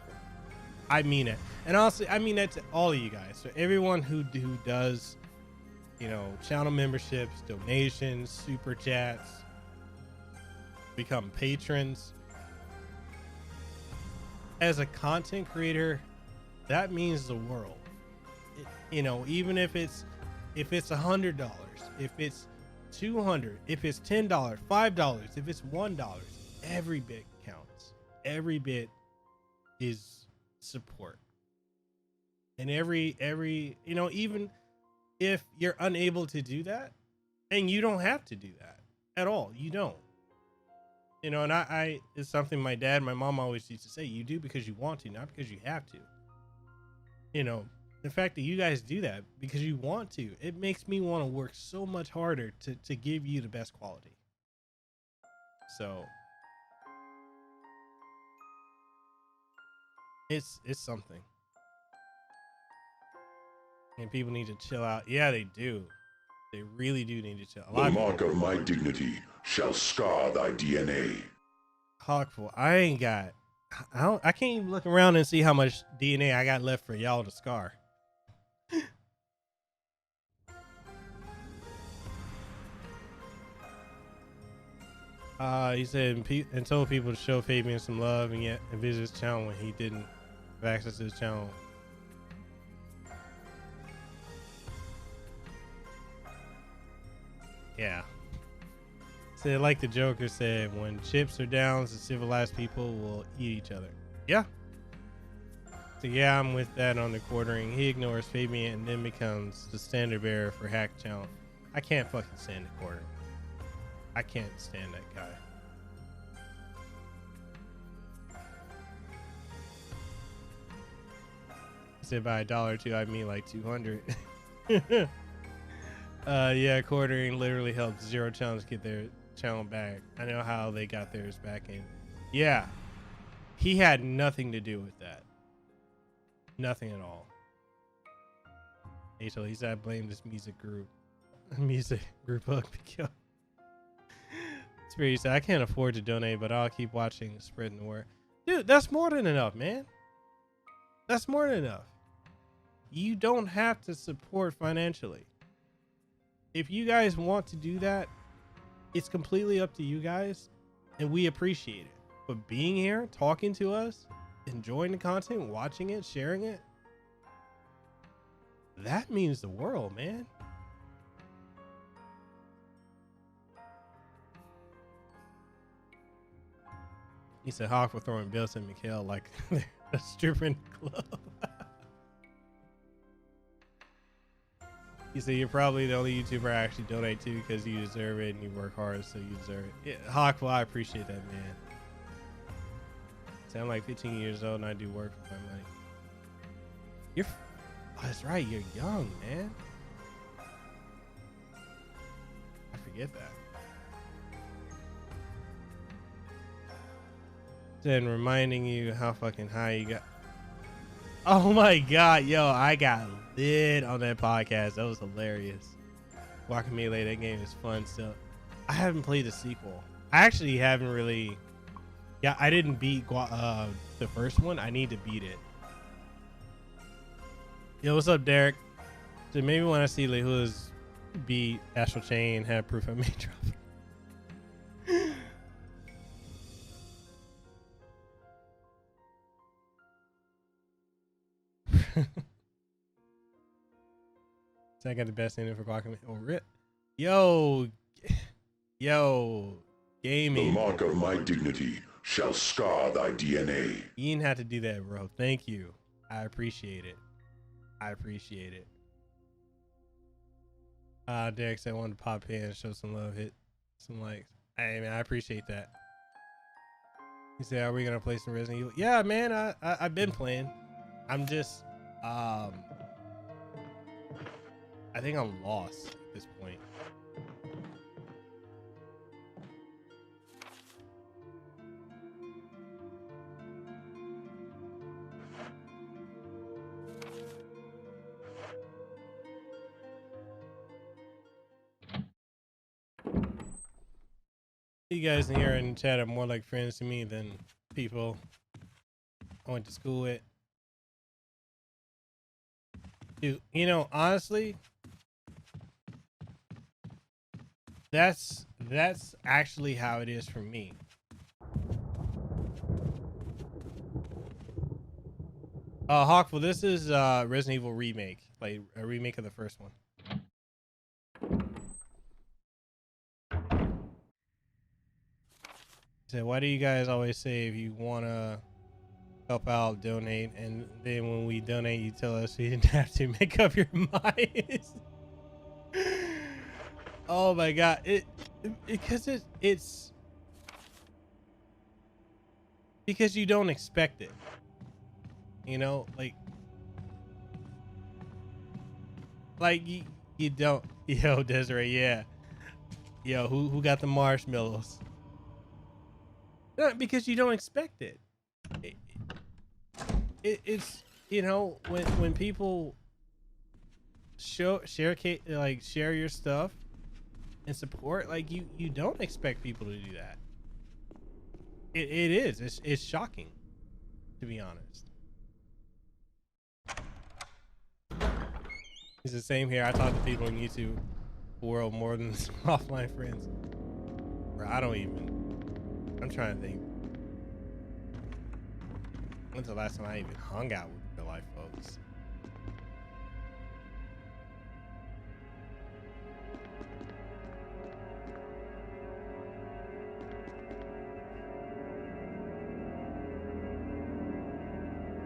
I mean it. And also I mean that to all of you guys. So everyone who does, you know, channel memberships, donations, super chats, become patrons. As a content creator, that means the world. You know, even if it's $100, if it's $200, if it's $10, $5, if it's $1, every bit counts. Every bit is support. And every you know, even if you're unable to do that, and you don't have to do that. at all. You don't. You know, and I it's something my dad and my mom always used to say, you do because you want to, not because you have to. You know, the fact that you guys do that because you want to, it makes me want to work so much harder to give you the best quality. So it's something. And people need to chill out. Yeah, they do. They really do need to chill. The mark of my dignity shall scar thy DNA. Hawkful, I can't even look around and see how much DNA I got left for y'all to scar. He said and told people to show Fabian some love and visit his channel when he didn't have access to his channel. Yeah. So like the Joker said, when chips are down, the civilized people will eat each other. Yeah. So yeah, I'm with that on the quartering. He ignores Fabian and then becomes the standard bearer for Hack Channel. I can't fucking stand the quartering. I can't stand that guy. He said by $1 or $2, I mean like 200. Yeah, quartering literally helped Zero Challenge get their channel back. I know how they got theirs back in. Yeah, he had nothing to do with that. Nothing at all. He said I blame this music group of Mekel. Spirit said I can't afford to donate, but I'll keep watching and spreading the word. Dude, that's more than enough, man. That's more than enough. You don't have to support financially. If you guys want to do that, it's completely up to you guys, and we appreciate it. But being here, talking to us, enjoying the content, watching it, sharing it, that means the world, man. He said Hawk for throwing bills at Mekel like a stripper in the club. He said you're probably the only YouTuber I actually donate to because you deserve it and you work hard, so you deserve it. Yeah, Hawk, well, I appreciate that, man. I'm like 15 years old and I do work for my money. Oh, that's right, you're young, man. I forget that. Then reminding you how fucking high you got. Oh my god, yo, I got lit on that podcast. That was hilarious. Guacamelee, that game is fun still. I haven't played the sequel. I actually haven't really. Yeah, I didn't beat the first one. I need to beat it. Yo, what's up, Derek? So maybe when I see Lehu's beat Astral Chain, have proof I may drop it. So I got the best ending for Guacamelee. Oh, rip. Yo, gaming. The mark of my dignity shall scar thy DNA. You didn't have to do that, bro. Thank you. I appreciate it. I appreciate it. Derek said I wanted to pop in and show some love, hit some likes. Hey, man, I appreciate that. He said, are we going to play some Resident Evil? Yeah, man, I've been playing. I'm just, I think I'm lost at this point. You guys in here in the chat are more like friends to me than people I went to school with. Dude, you know, honestly, that's actually how it is for me. Hawkful, this is Resident Evil Remake, like a remake of the first one. So why do you guys always say if you want to help out, donate, and then when we donate, you tell us you didn't have to make up your minds? Oh my god, Because it's because you don't expect it. You know, like you don't. Yo, Desiree, yeah. Yo, who got the marshmallows? No, because you don't expect it. It's you know when people share your stuff and support, like you don't expect people to do that. It is. It's shocking, to be honest. It's the same here. I talk to people in YouTube world more than some offline friends. Bro, I'm trying to think. When's the last time I even hung out with real life folks?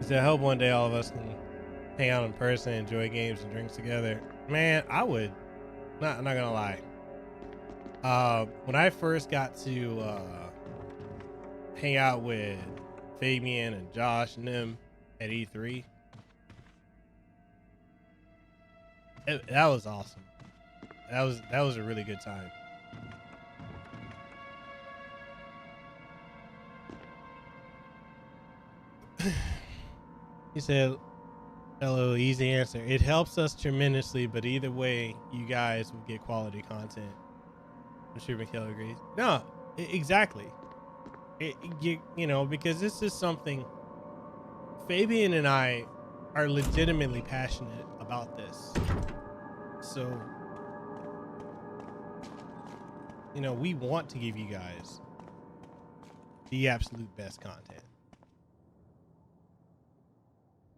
I hope one day all of us can hang out in person, enjoy games and drinks together. Man, I would. I'm not gonna lie. When I first got to hang out with Fabian and Josh and them at E3, that was awesome. That was a really good time. He said, hello, easy answer. It helps us tremendously, but either way, you guys will get quality content. I'm sure Mekel agrees. No, exactly. You know, because this is something Fabian and I are legitimately passionate about this. So, you know, we want to give you guys the absolute best content.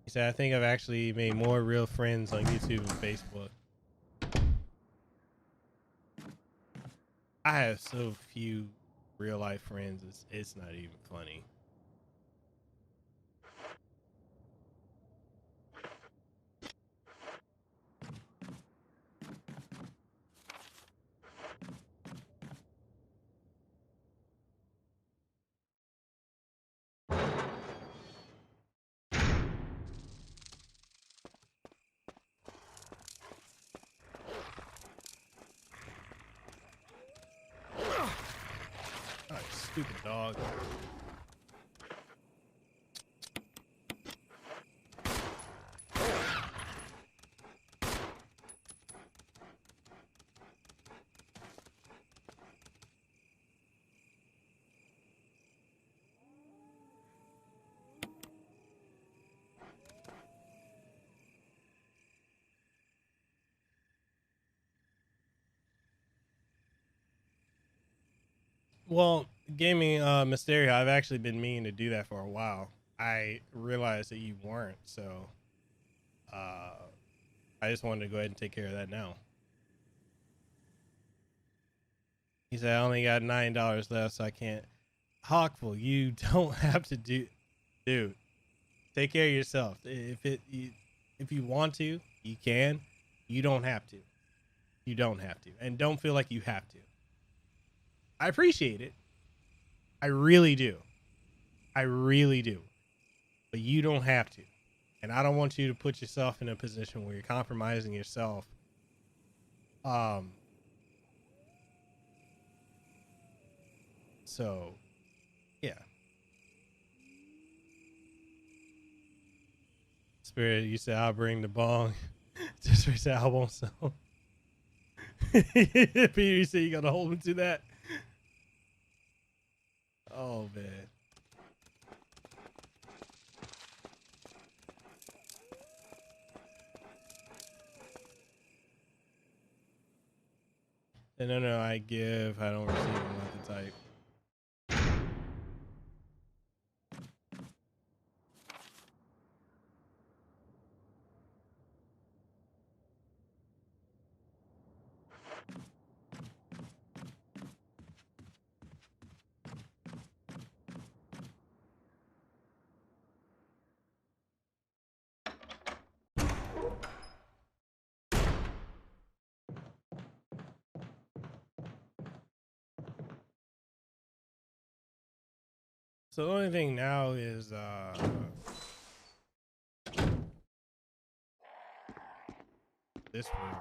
He said, I think I've actually made more real friends on YouTube and Facebook. I have so few real life friends, it's not even funny. Oh, stupid dog. Well, gaming Mysterio, I've actually been meaning to do that for a while. I realized that you weren't, so I just wanted to go ahead and take care of that now. He said, I only got $9 left, so I can't. Hawkful, you don't have to dude, take care of yourself. If you want to, you can. You don't have to. You don't have to. And don't feel like you have to. I appreciate it. I really do. I really do. But you don't have to. And I don't want you to put yourself in a position where you're compromising yourself. So, yeah. Spirit, you said I'll bring the bong. Just for said I won't sell. Peter, you said you gotta hold him to that. Oh man. No, I give. I don't receive. I'm not the type. So the only thing now is this room.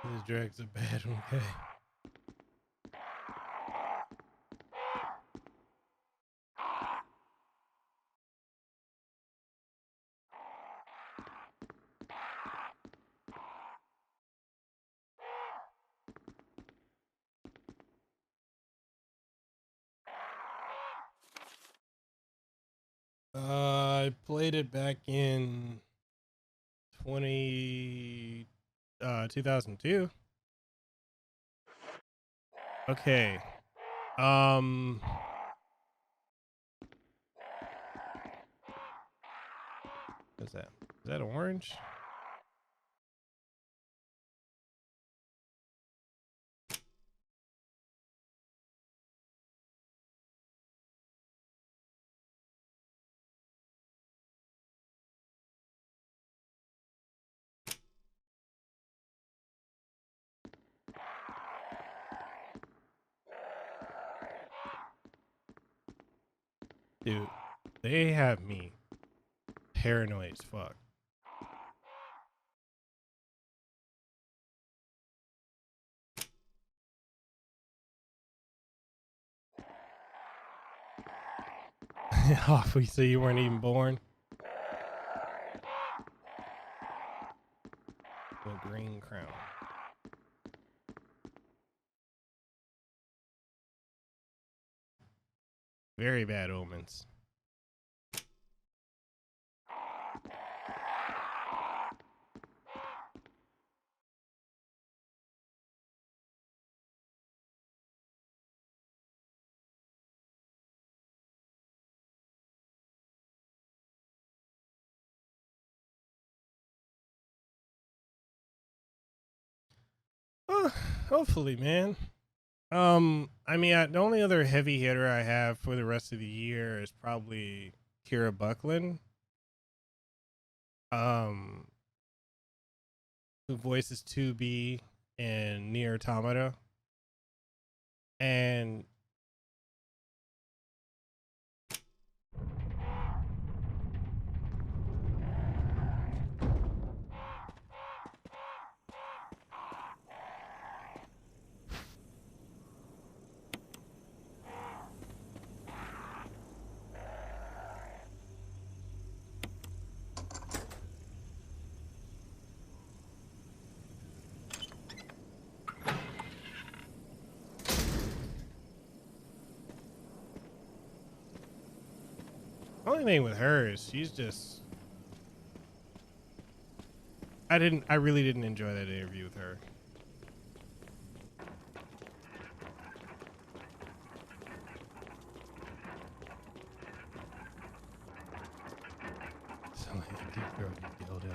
This drag's a bad one, okay. I played it back in 2002. Okay. What's that? Is that orange? Dude, they have me paranoid as fuck. Oh, so you weren't even born? The green crown. Very bad omens. Hopefully, man. I mean, the only other heavy hitter I have for the rest of the year is probably Kira Buckland. Who voices 2B in Nier Automata. And only thing with her is she's just I really didn't enjoy that interview with her. So like a deep throat dildo.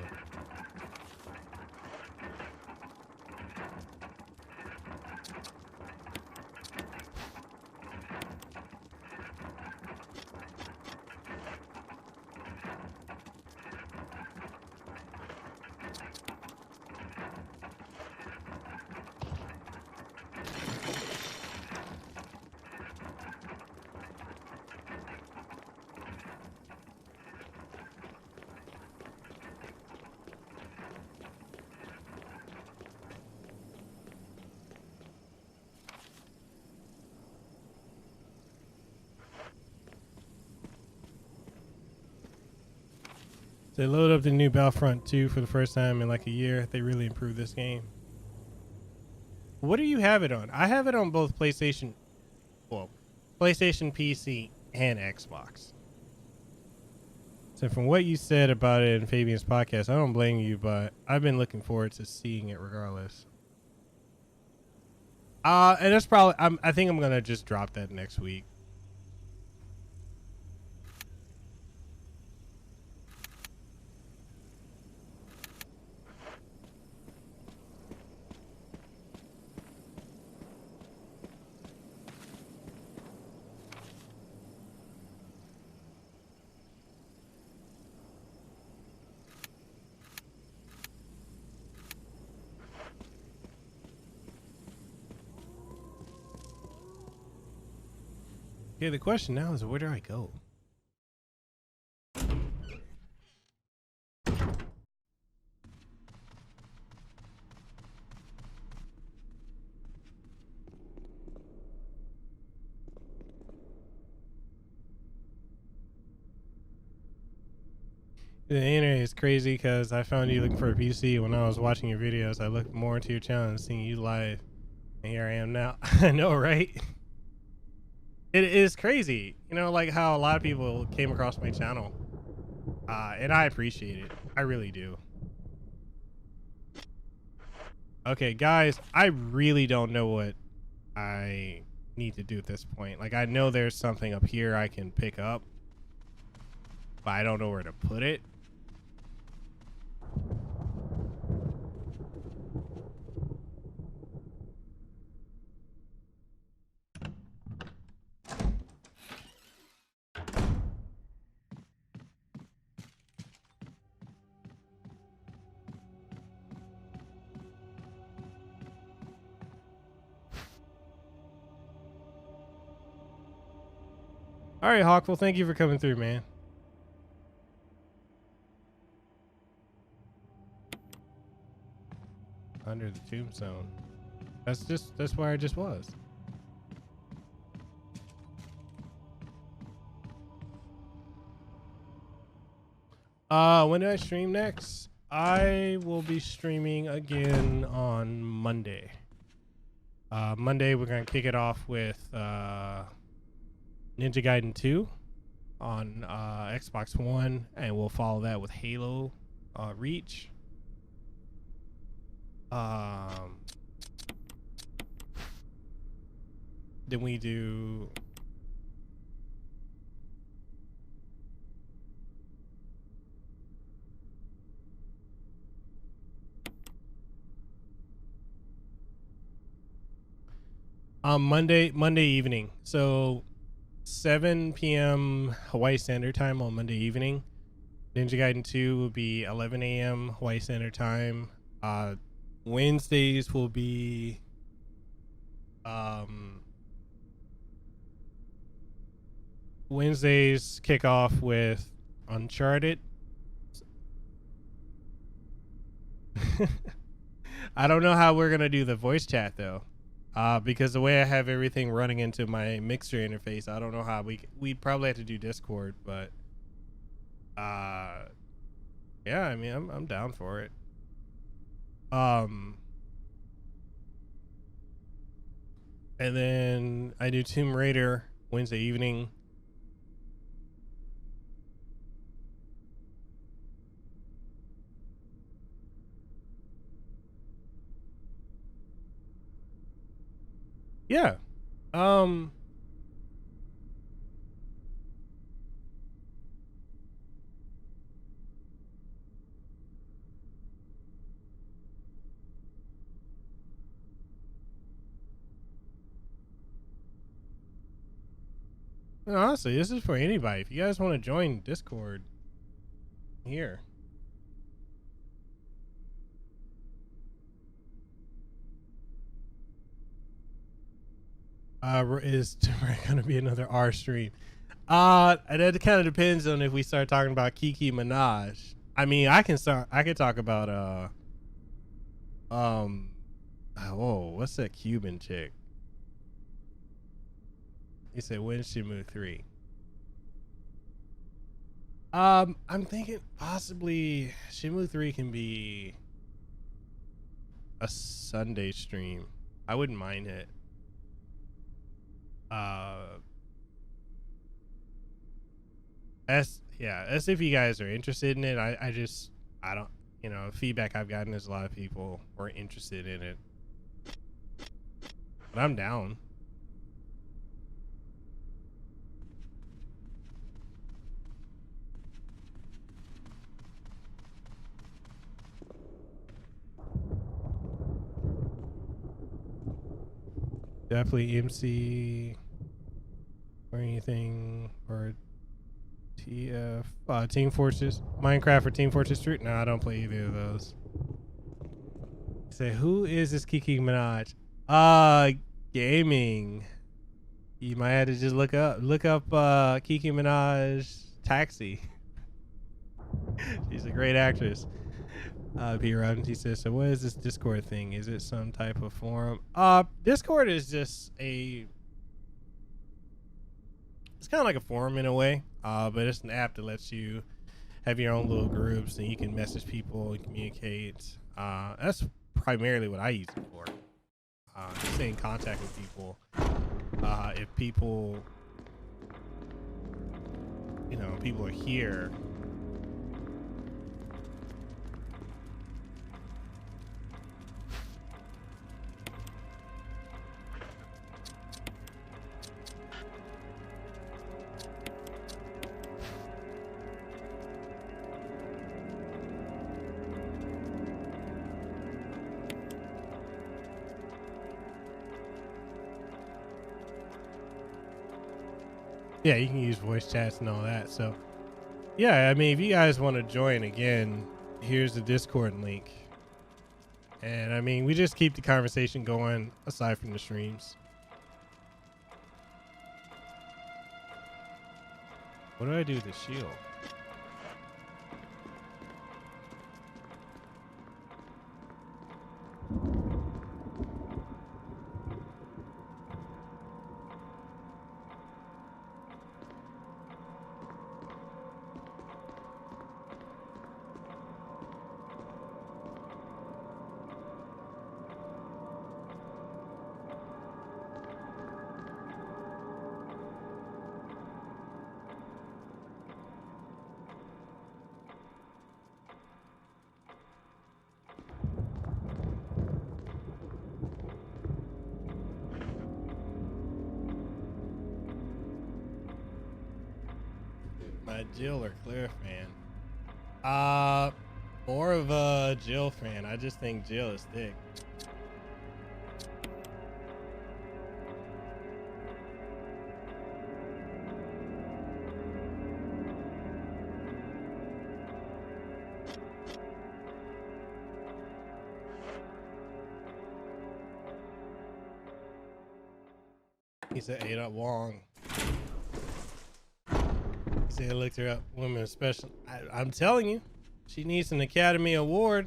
They load up the new Battlefront 2 for the first time in like a year. They really improved this game. What do you have it on? I have it on both PlayStation, PC, and Xbox. So from what you said about it in Fabian's podcast, I don't blame you, but I've been looking forward to seeing it regardless. And that's probably I think I'm gonna just drop that next week. Okay, the question now is where do I go? The internet is crazy because I found you looking for a PC. When I was watching your videos, I looked more into your channel and seeing you live. And here I am now. I know, right? It is crazy. You know, like how a lot of people came across my channel. And I appreciate it. I really do. Okay, guys, I really don't know what I need to do at this point. Like, I know there's something up here I can pick up, but I don't know where to put it. All right, Hawkful, thank you for coming through, man. Under the tombstone. That's where I just was. When do I stream next? I will be streaming again on Monday. Monday we're gonna kick it off with Ninja Gaiden 2 on Xbox One, and we'll follow that with Halo Reach. Then we do Monday evening. So 7 p.m. Hawaii Standard Time on Monday evening. Ninja Gaiden 2 will be 11 a.m. Hawaii Standard Time. Wednesdays will be Wednesdays kick off with Uncharted. I don't know how we're gonna do the voice chat though, because the way I have everything running into my mixer interface, I don't know how we probably have to do Discord, but yeah, I mean I'm down for it. And then I do Tomb Raider Wednesday evening. Yeah. Honestly, this is for anybody. If you guys want to join Discord, here. Is going to be another R stream? And it kind of depends on if we start talking about Kiki Minaj. I mean, I can talk about whoa, what's that Cuban chick? He said, when's Shenmue 3? I'm thinking possibly Shenmue 3 can be a Sunday stream. I wouldn't mind it. yeah, as if you guys are interested in it. I don't, you know, feedback I've gotten is a lot of people were interested in it, but I'm down. Definitely MC or anything or TF Team Fortress, Minecraft or Team Fortress 3. No, I don't play either of those. Say, who is this Kiki Minaj? Gaming. You might have to just look up Kiki Minaj Taxi. She's a great actress. P. Robbins, he says, so what is this Discord thing? Is it some type of forum? Discord is just it's kind of like a forum in a way, but it's an app that lets you have your own little groups and you can message people and communicate. That's primarily what I use it for. Stay in contact with people. If people, you know, people are here. Yeah, you can use voice chats and all that. So, yeah, I mean, if you guys want to join again, here's the Discord link. And I mean, we just keep the conversation going aside from the streams. What do I do with the shield? Jill or Claire fan? More of a Jill fan. I just think Jill is thick. He said Ada Wong. He said looked her up. Women special. I'm telling you, she needs an Academy Award.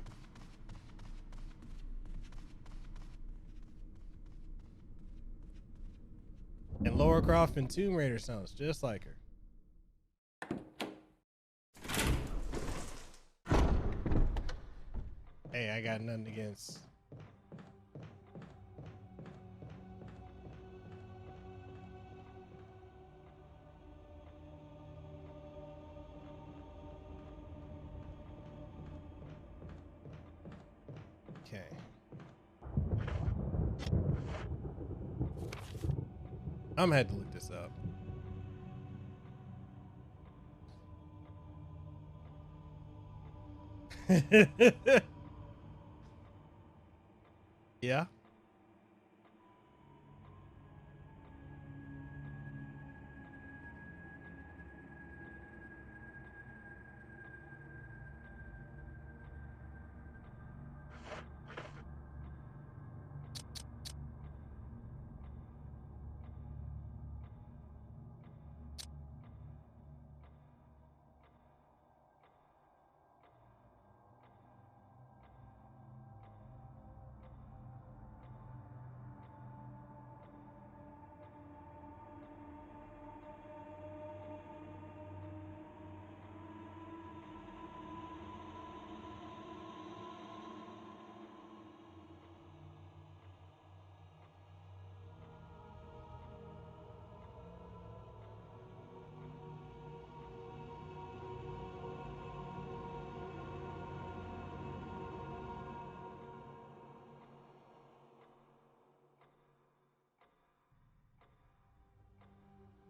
And Laura Croft in Tomb Raider sounds just like her. Hey, I got nothing against. Okay. I'm gonna have to look this up. Yeah.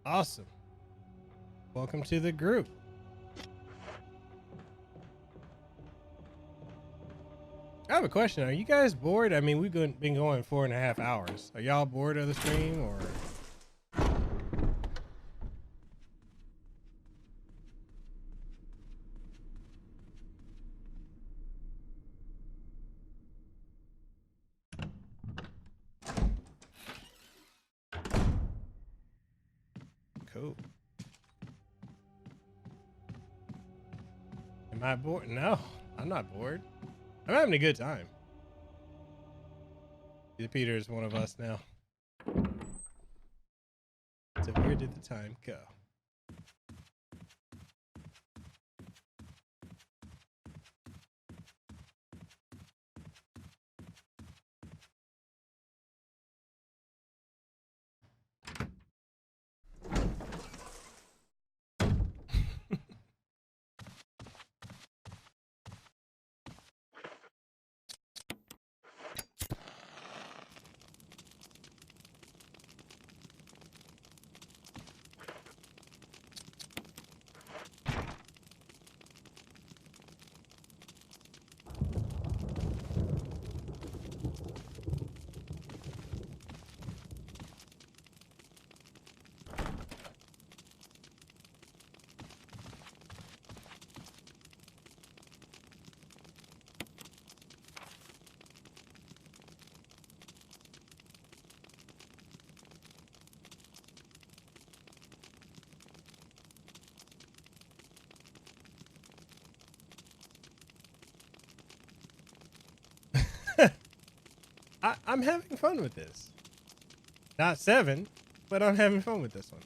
Awesome. Welcome to the group. I have a question. Are you guys bored? I mean, we've been going 4.5 hours. Are y'all bored of the stream or? Cool. Am I bored? No, I'm not bored. I'm having a good time. Peter is one of us now. So where did the time go? I'm having fun with this. Not 7, but I'm having fun with this one.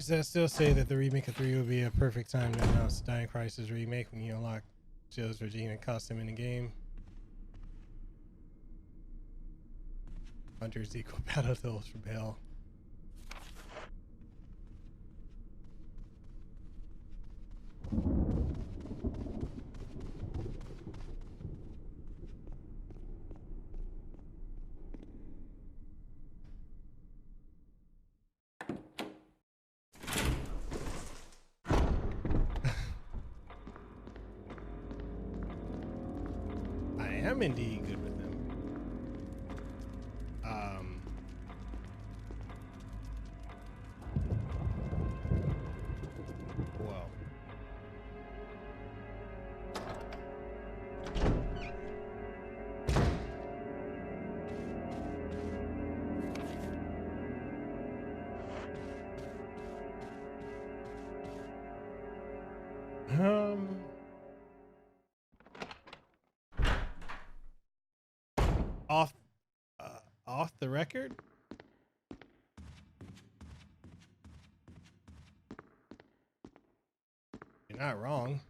I still say that the remake of 3 would be a perfect time to announce Dying Crisis remake when you unlock Joe's Regina costume in the game. Hunters equal battlefields from hell. I am indeed good with them. Whoa. Off off the record? You're not wrong.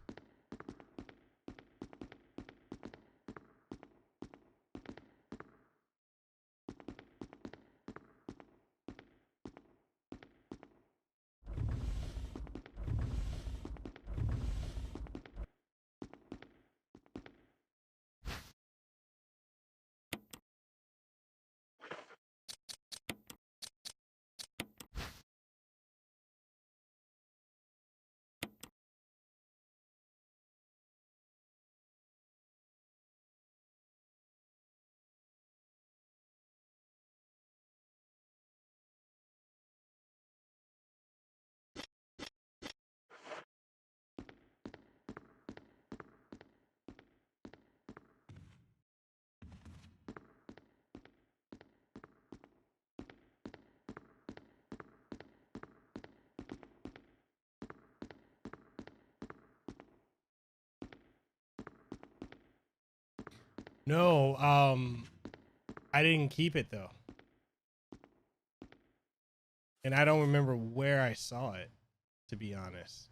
No, I didn't keep it though. And I don't remember where I saw it, to be honest.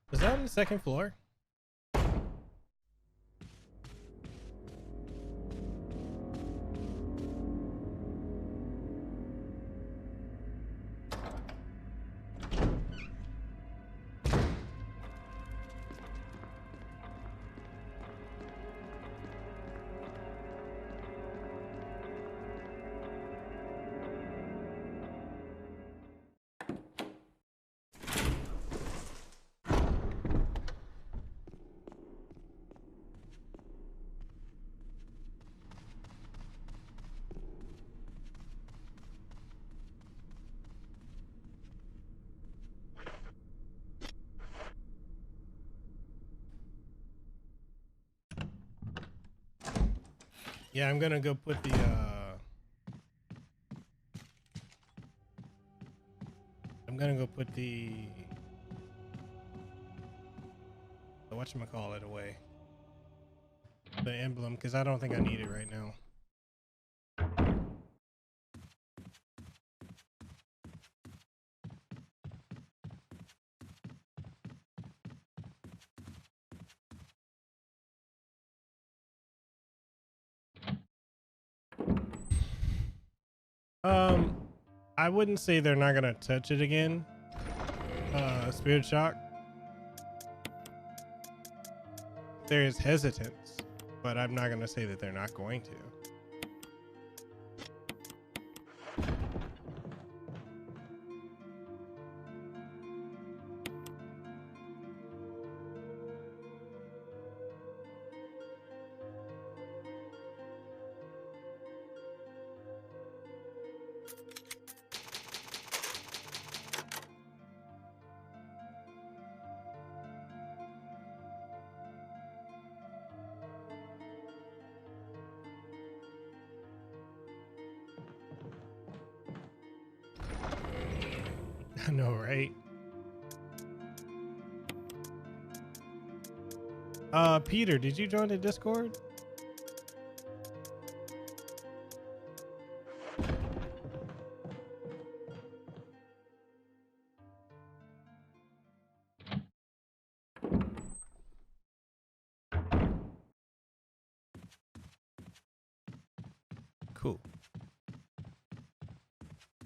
Was that on the second floor? Yeah, I'm gonna go put the whatchamacallit away. The emblem, because I don't think I need it right now. I wouldn't say they're not gonna touch it again. Spirit Shock. There is hesitance, but I'm not gonna say that they're not going to. I know, right? Peter, did you join the Discord? Cool.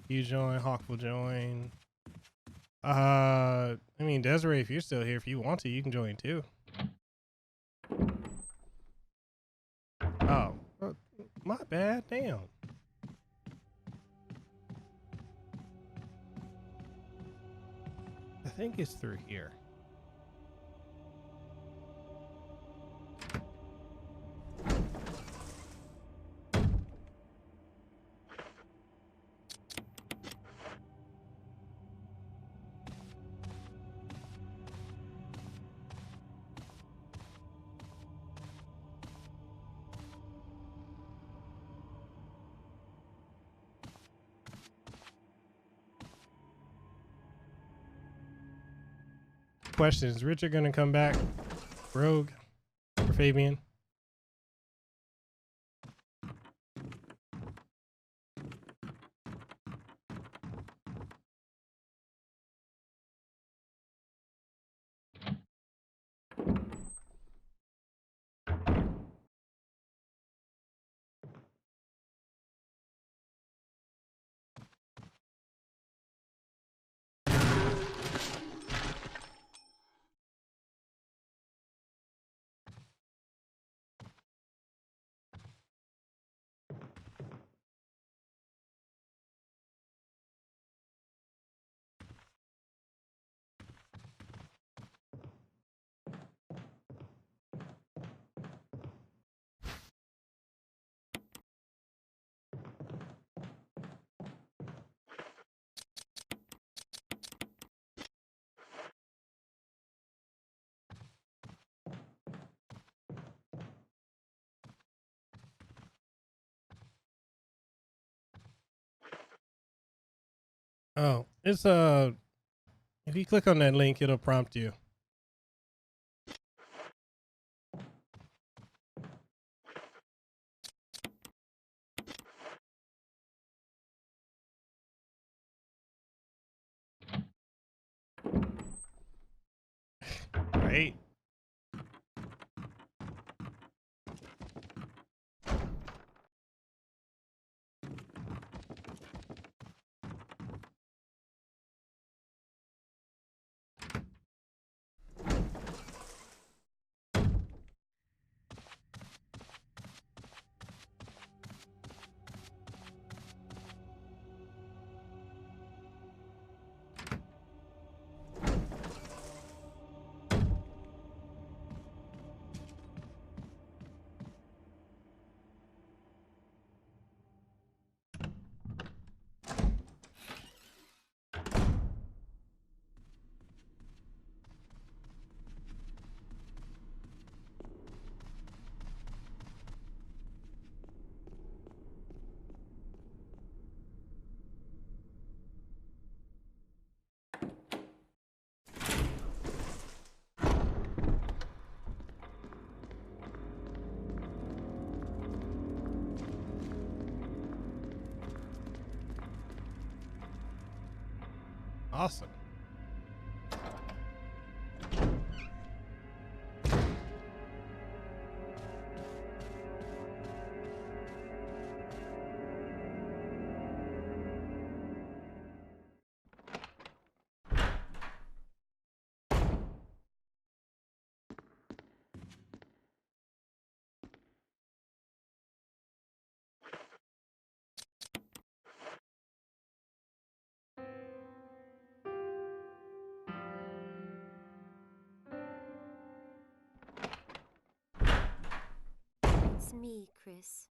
You join, Hawk will join. I mean, Desiree, if you're still here, if you want to, you can join too. Oh, my bad. Damn. I think it's through here. Question, is Richard gonna come back rogue for Fabian? Oh, it's if you click on that link, it'll prompt you. Right? Awesome. It's me, Chris.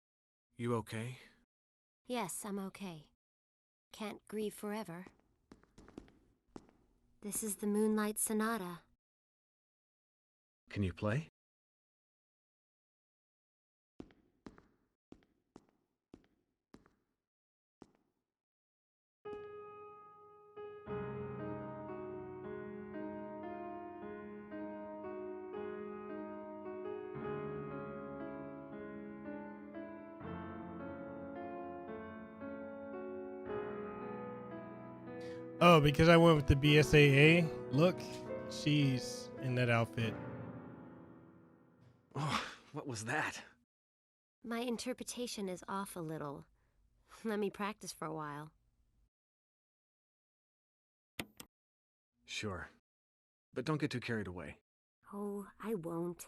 You okay? Yes, I'm okay. Can't grieve forever. This is the Moonlight Sonata. Can you play? Oh, because I went with the BSAA look, she's in that outfit. Oh, what was that? My interpretation is off a little. Let me practice for a while. Sure. But don't get too carried away. Oh, I won't.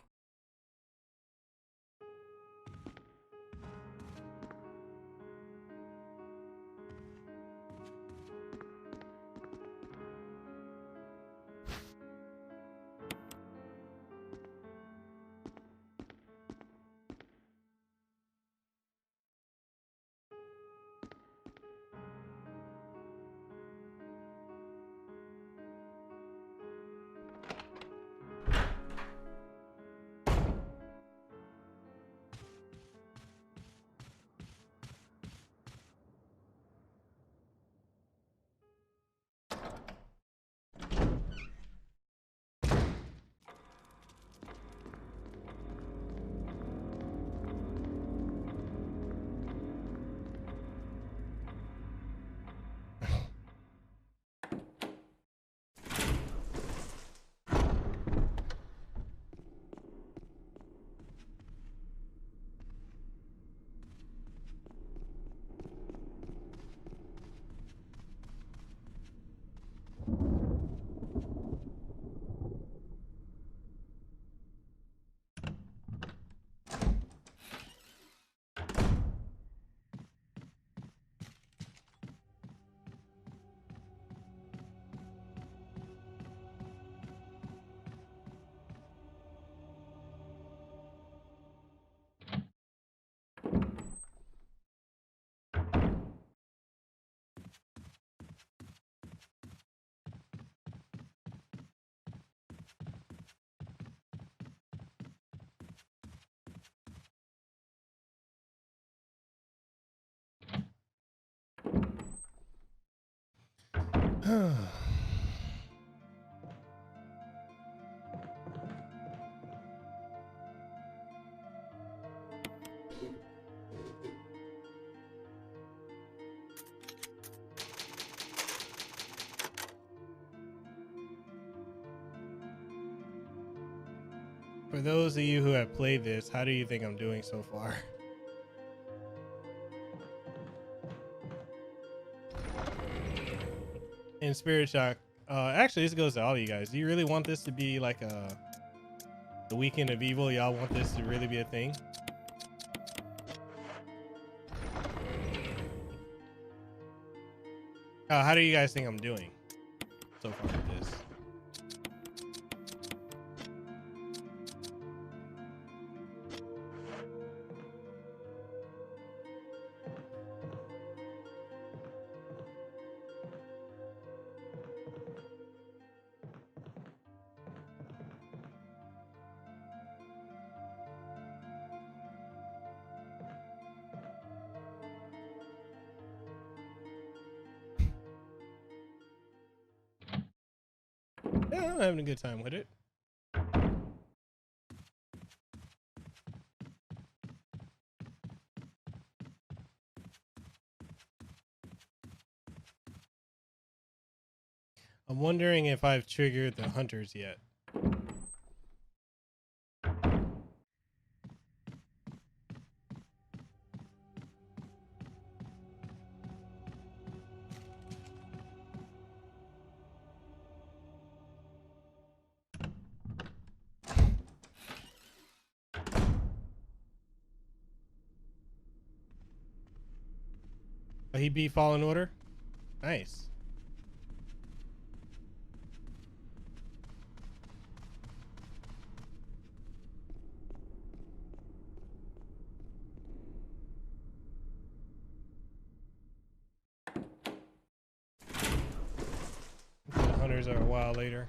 For those of you who have played this, how do you think I'm doing so far? In Spirit Shock, actually, this goes to all of you guys. Do you really want this to be like the weekend of evil? Y'all want this to really be a thing? How do you guys think I'm doing so far with this? Yeah, I'm having a good time with it. I'm wondering if I've triggered the hunters yet. Oh, he beat Fallen Order? Nice. The hunters are a while later.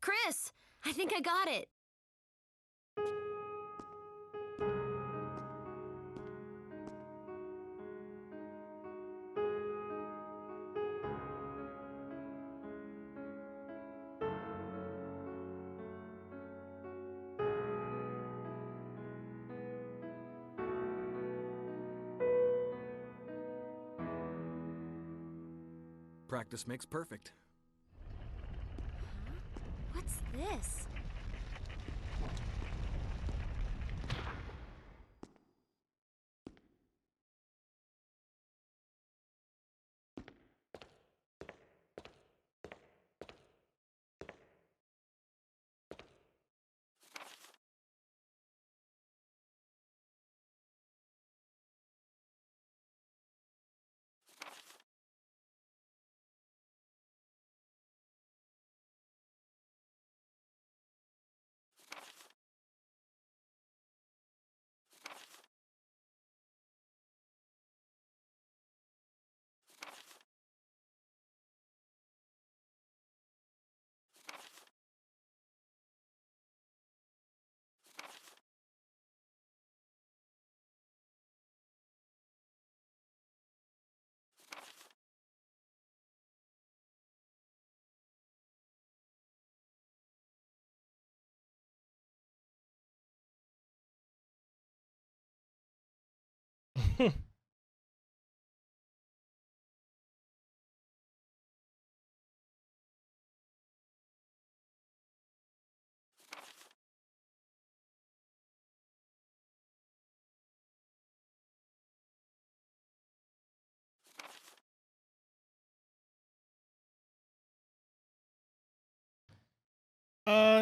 Chris, I think I got it. Practice makes perfect. What's this?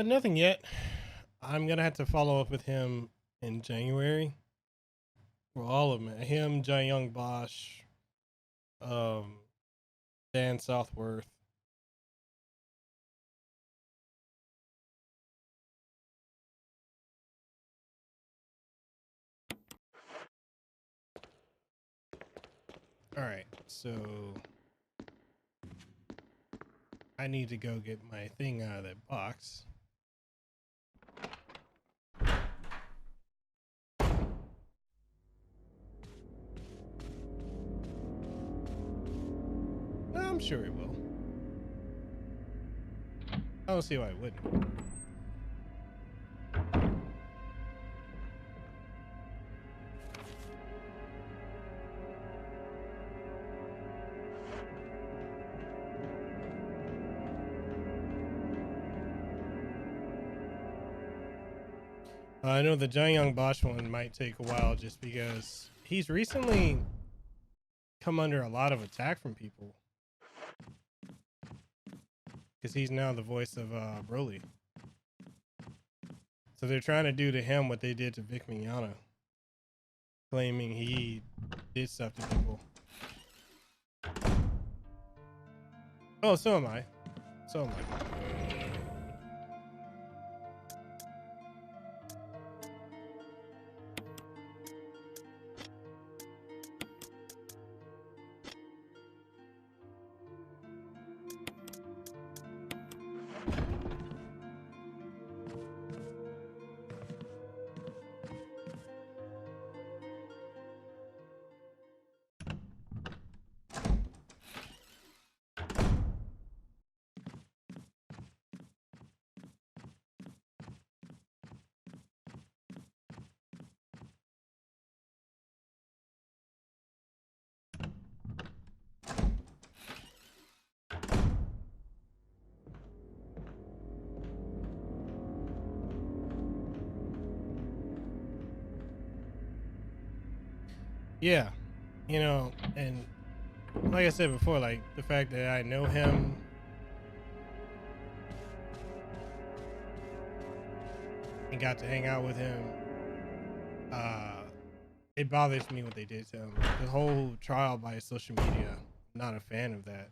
Nothing yet. I'm gonna have to follow up with him in January. Well, all of them. Him, Jae Bosch, um, Dan Southworth. All right, so I need to go get my thing out of that box. I'm sure it will. I don't see why it wouldn't. I know the Jae Bosch one might take a while just because he's recently come under a lot of attack from people. Because he's now the voice of Broly. So they're trying to do to him what they did to Vic Mignogna, claiming he did stuff to people. Oh, so am I. So am I. yeah, you know, and like I said before, like the fact that I know him, and got to hang out with him, it bothers me what they did to him. Like, the whole trial by social media, I'm not a fan of that.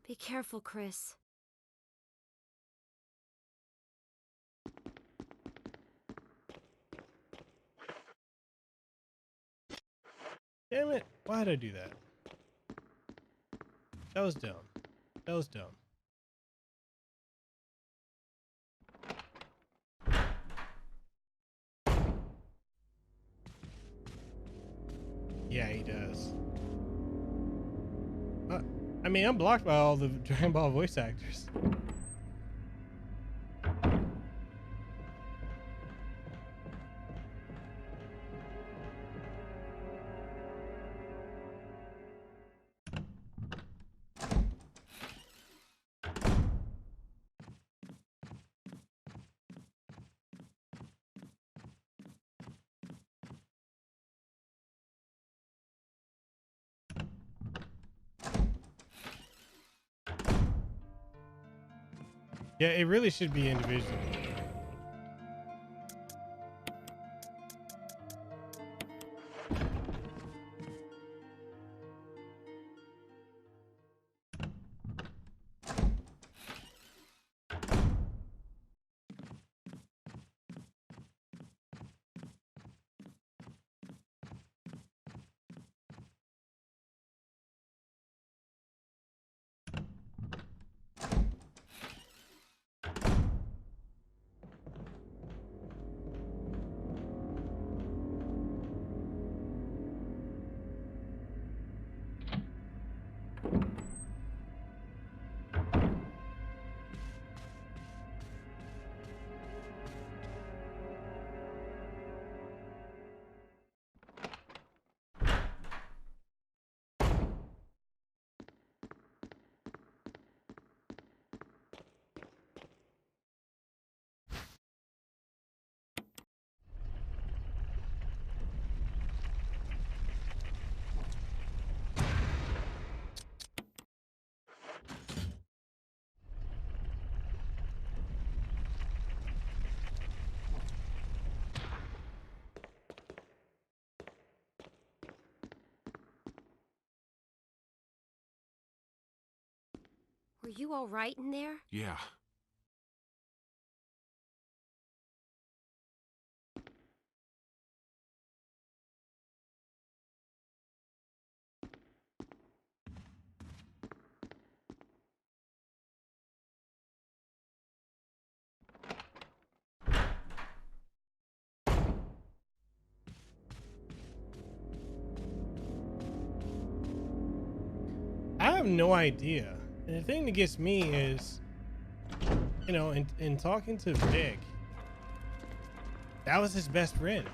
Be careful, Chris. Damn it, why did I do that? That was dumb. That was dumb. Yeah, he does. I mean, I'm blocked by all the Dragon Ball voice actors. Yeah, it really should be individual. Were you all right in there? Yeah. I have no idea. And the thing that gets me is, you know, in talking to Vic, that was his best friend.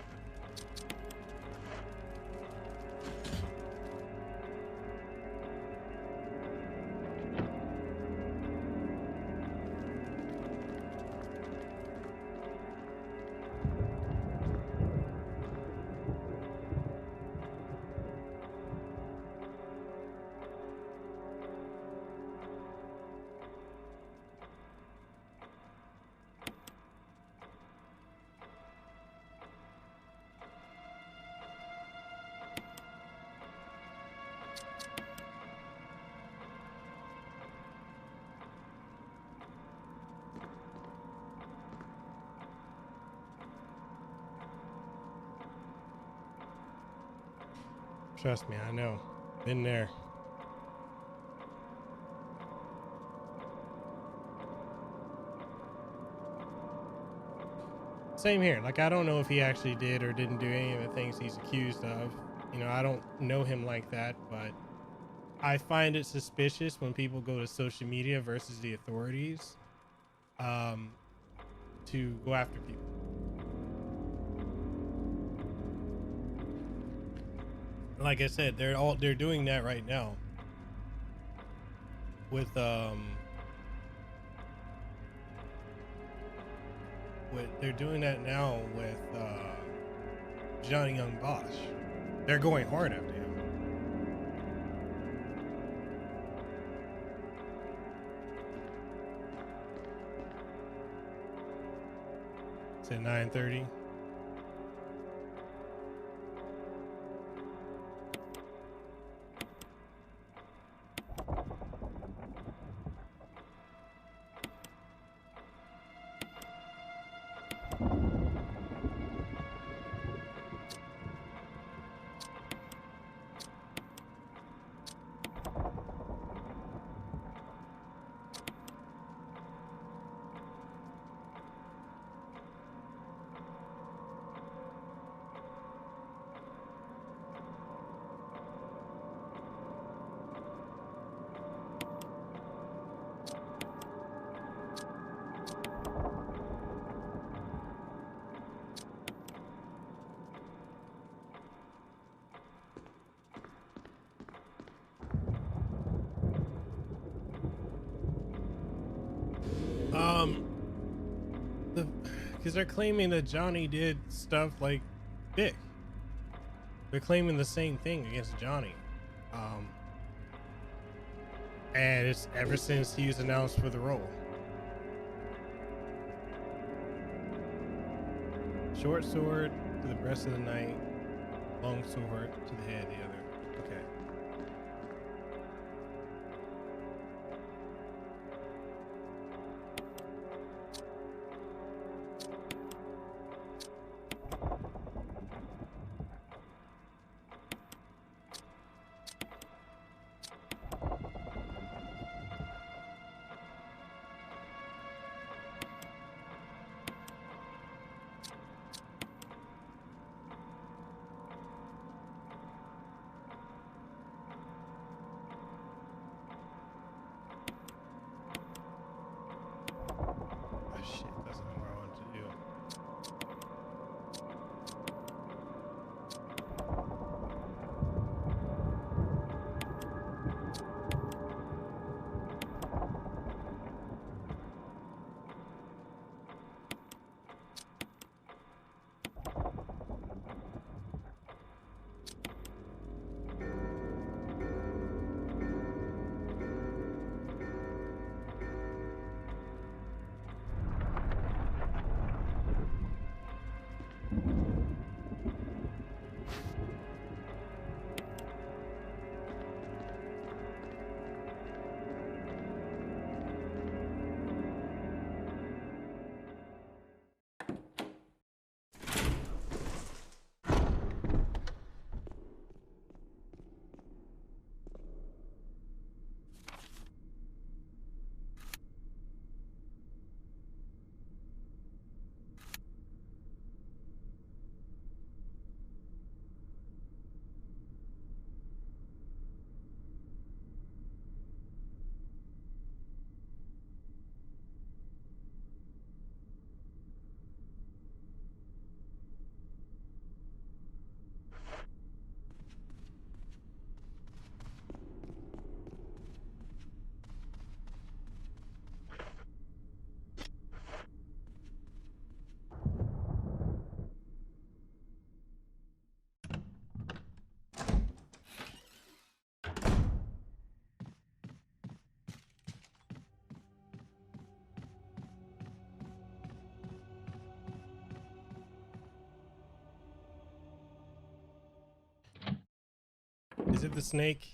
Trust me, I know. Been there. Same here. Like, I don't know if he actually did or didn't do any of the things he's accused of. You know, I don't know him like that, but I find it suspicious when people go to social media versus the authorities to go after people. Like I said, they're doing that right now with they're doing that now with Johnny Young Bosch. They're going hard after him. It's at 9:30. Because they're claiming that Johnny did stuff like Vic. They're claiming the same thing against Johnny. And it's ever since he was announced for the role. Short sword to the breast of the knight, long sword to the head of the other. Okay. Is it the snake?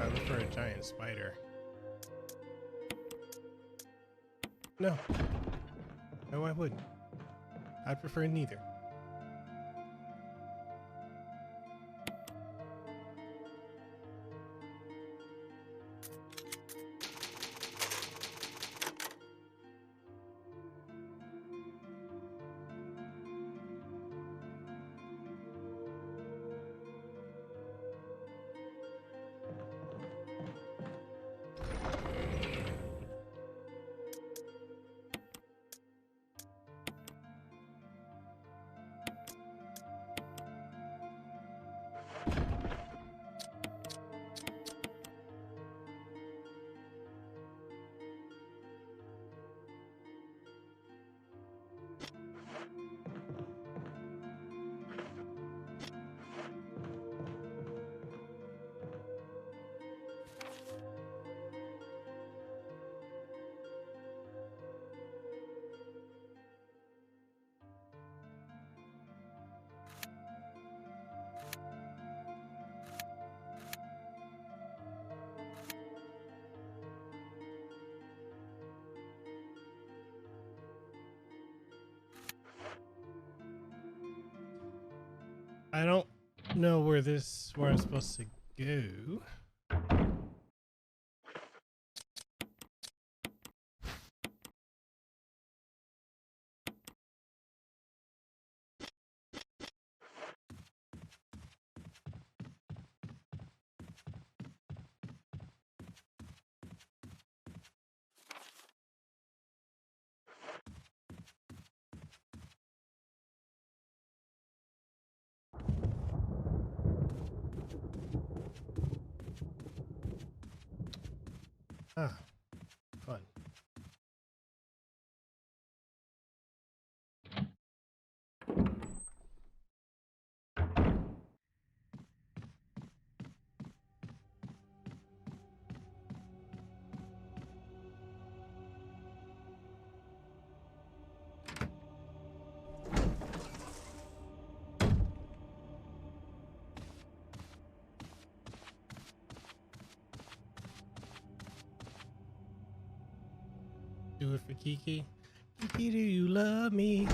I look for a giant spider. No. No, I wouldn't. I'd prefer neither. I don't know where I'm supposed to go. Ah, fun. Do it for Kiki. Kiki, do you love me?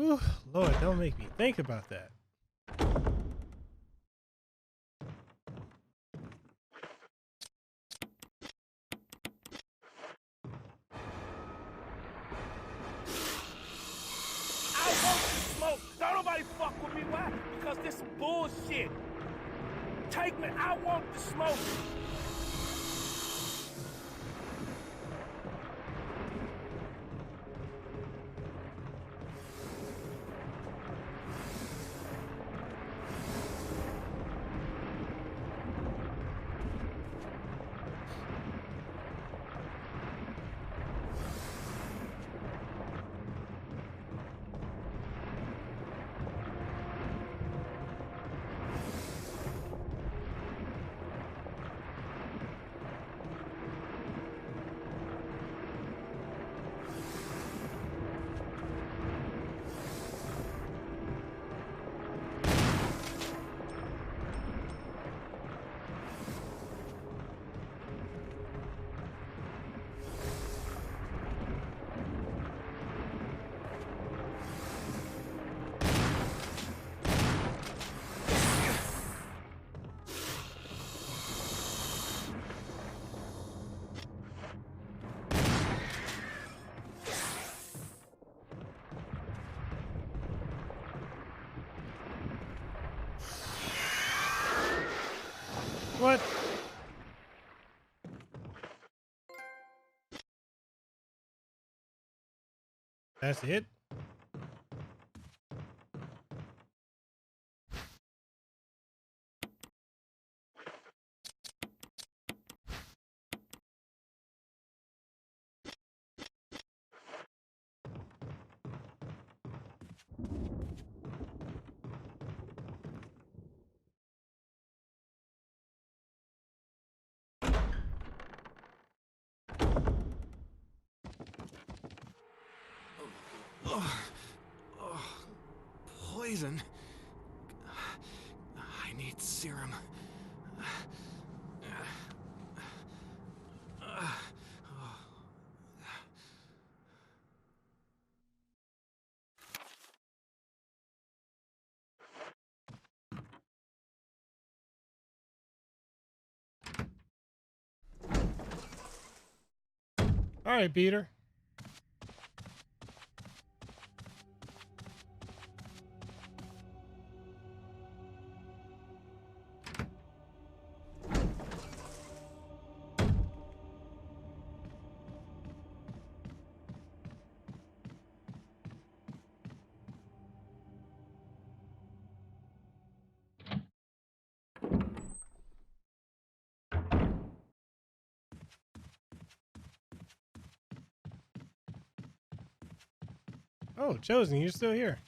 Ooh, Lord, don't make me think about that. I want the smoke. Don't nobody fuck with me. Why? Because this some bullshit. Take me. I want the smoke. What? That's it? Poison. I need serum. All right, Peter. Oh, Chosen, you're still here.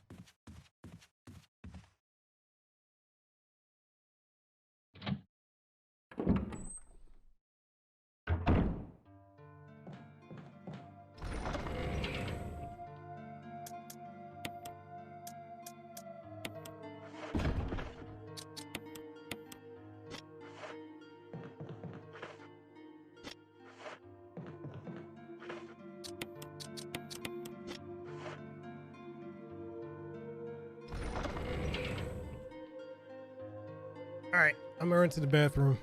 All right, I'm gonna run to the bathroom.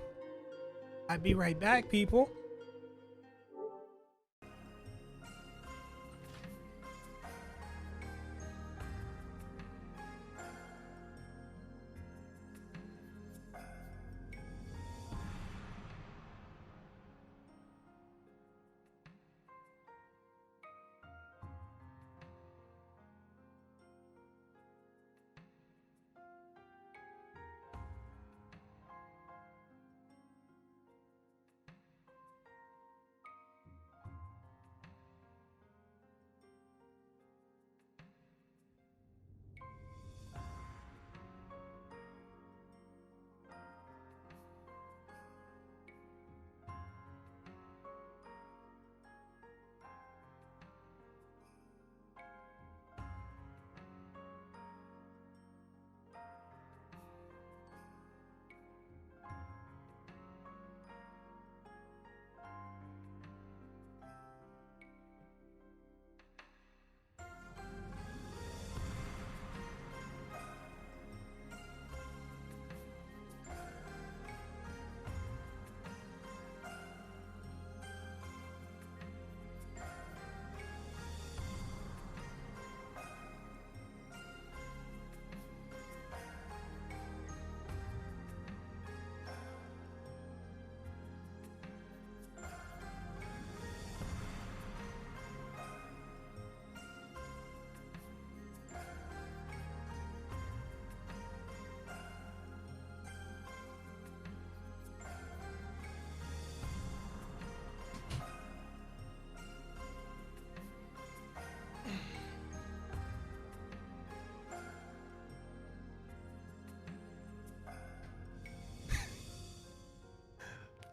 I'll be right back, people.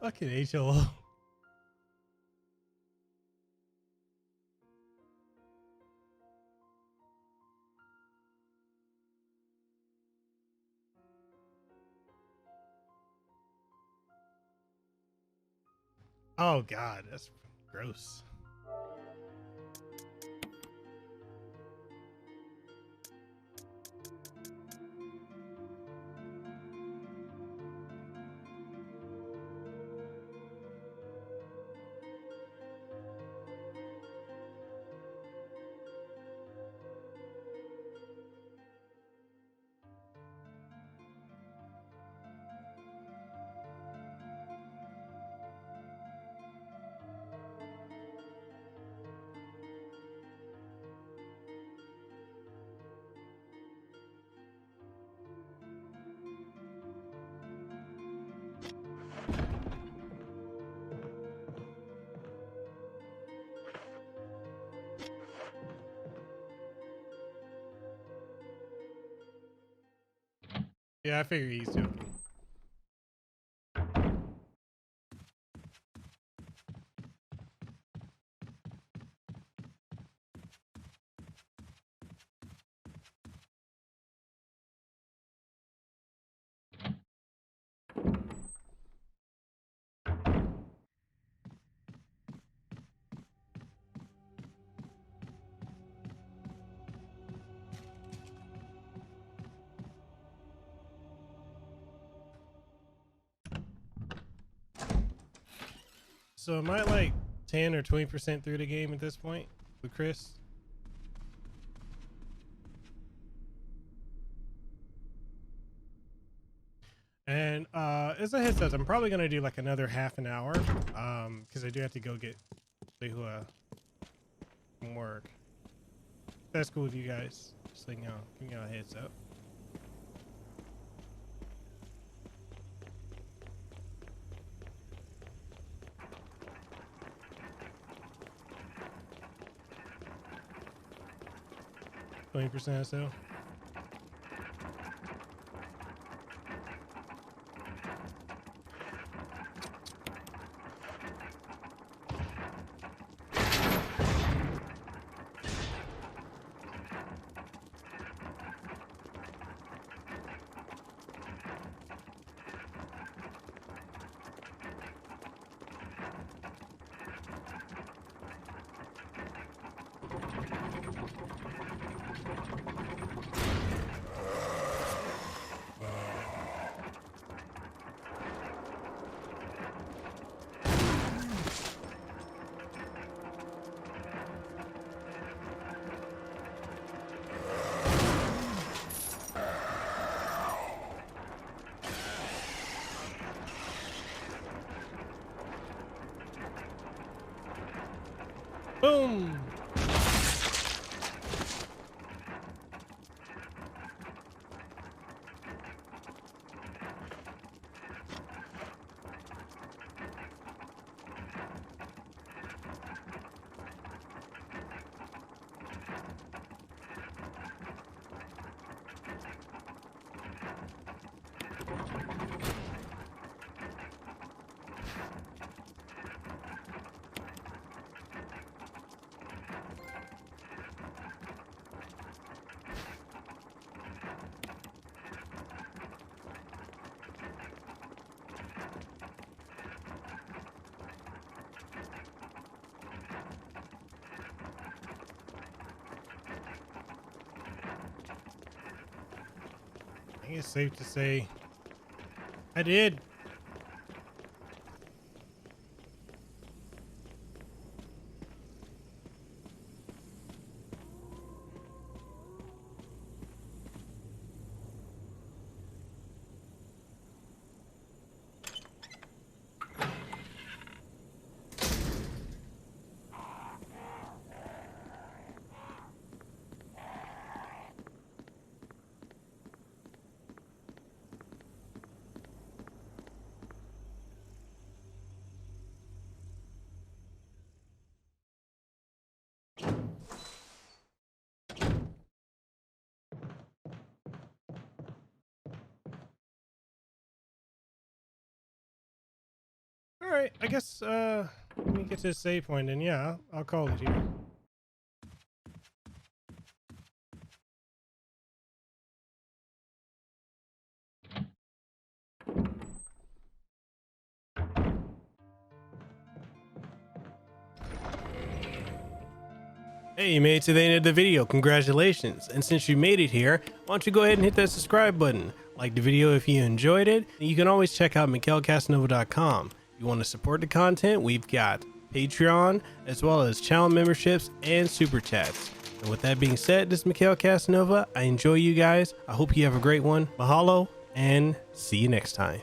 Fucking HLO. Oh God, that's gross. Yeah, I figure he's joking. So am I like 10 or 20% through the game at this point with Chris? And as a heads up, I'm probably gonna do like another half an hour, because I do have to go get Lehua from work. That's cool with you guys. Just like, you know, give me a heads up. %, or so. Boom! I think it's safe to say I did. All right, I guess let me get to the save point, and yeah, I'll call it here. Hey, you made it to the end of the video. Congratulations. And since you made it here, why don't you go ahead and hit that subscribe button. Like the video if you enjoyed it. And you can always check out MikelKasanova.com. If you want to support the content, we've got Patreon, as well as channel memberships and super chats. And with that being said, this is Mekel Kasanova. I enjoy you guys. I hope you have a great one. Mahalo, and see you next time.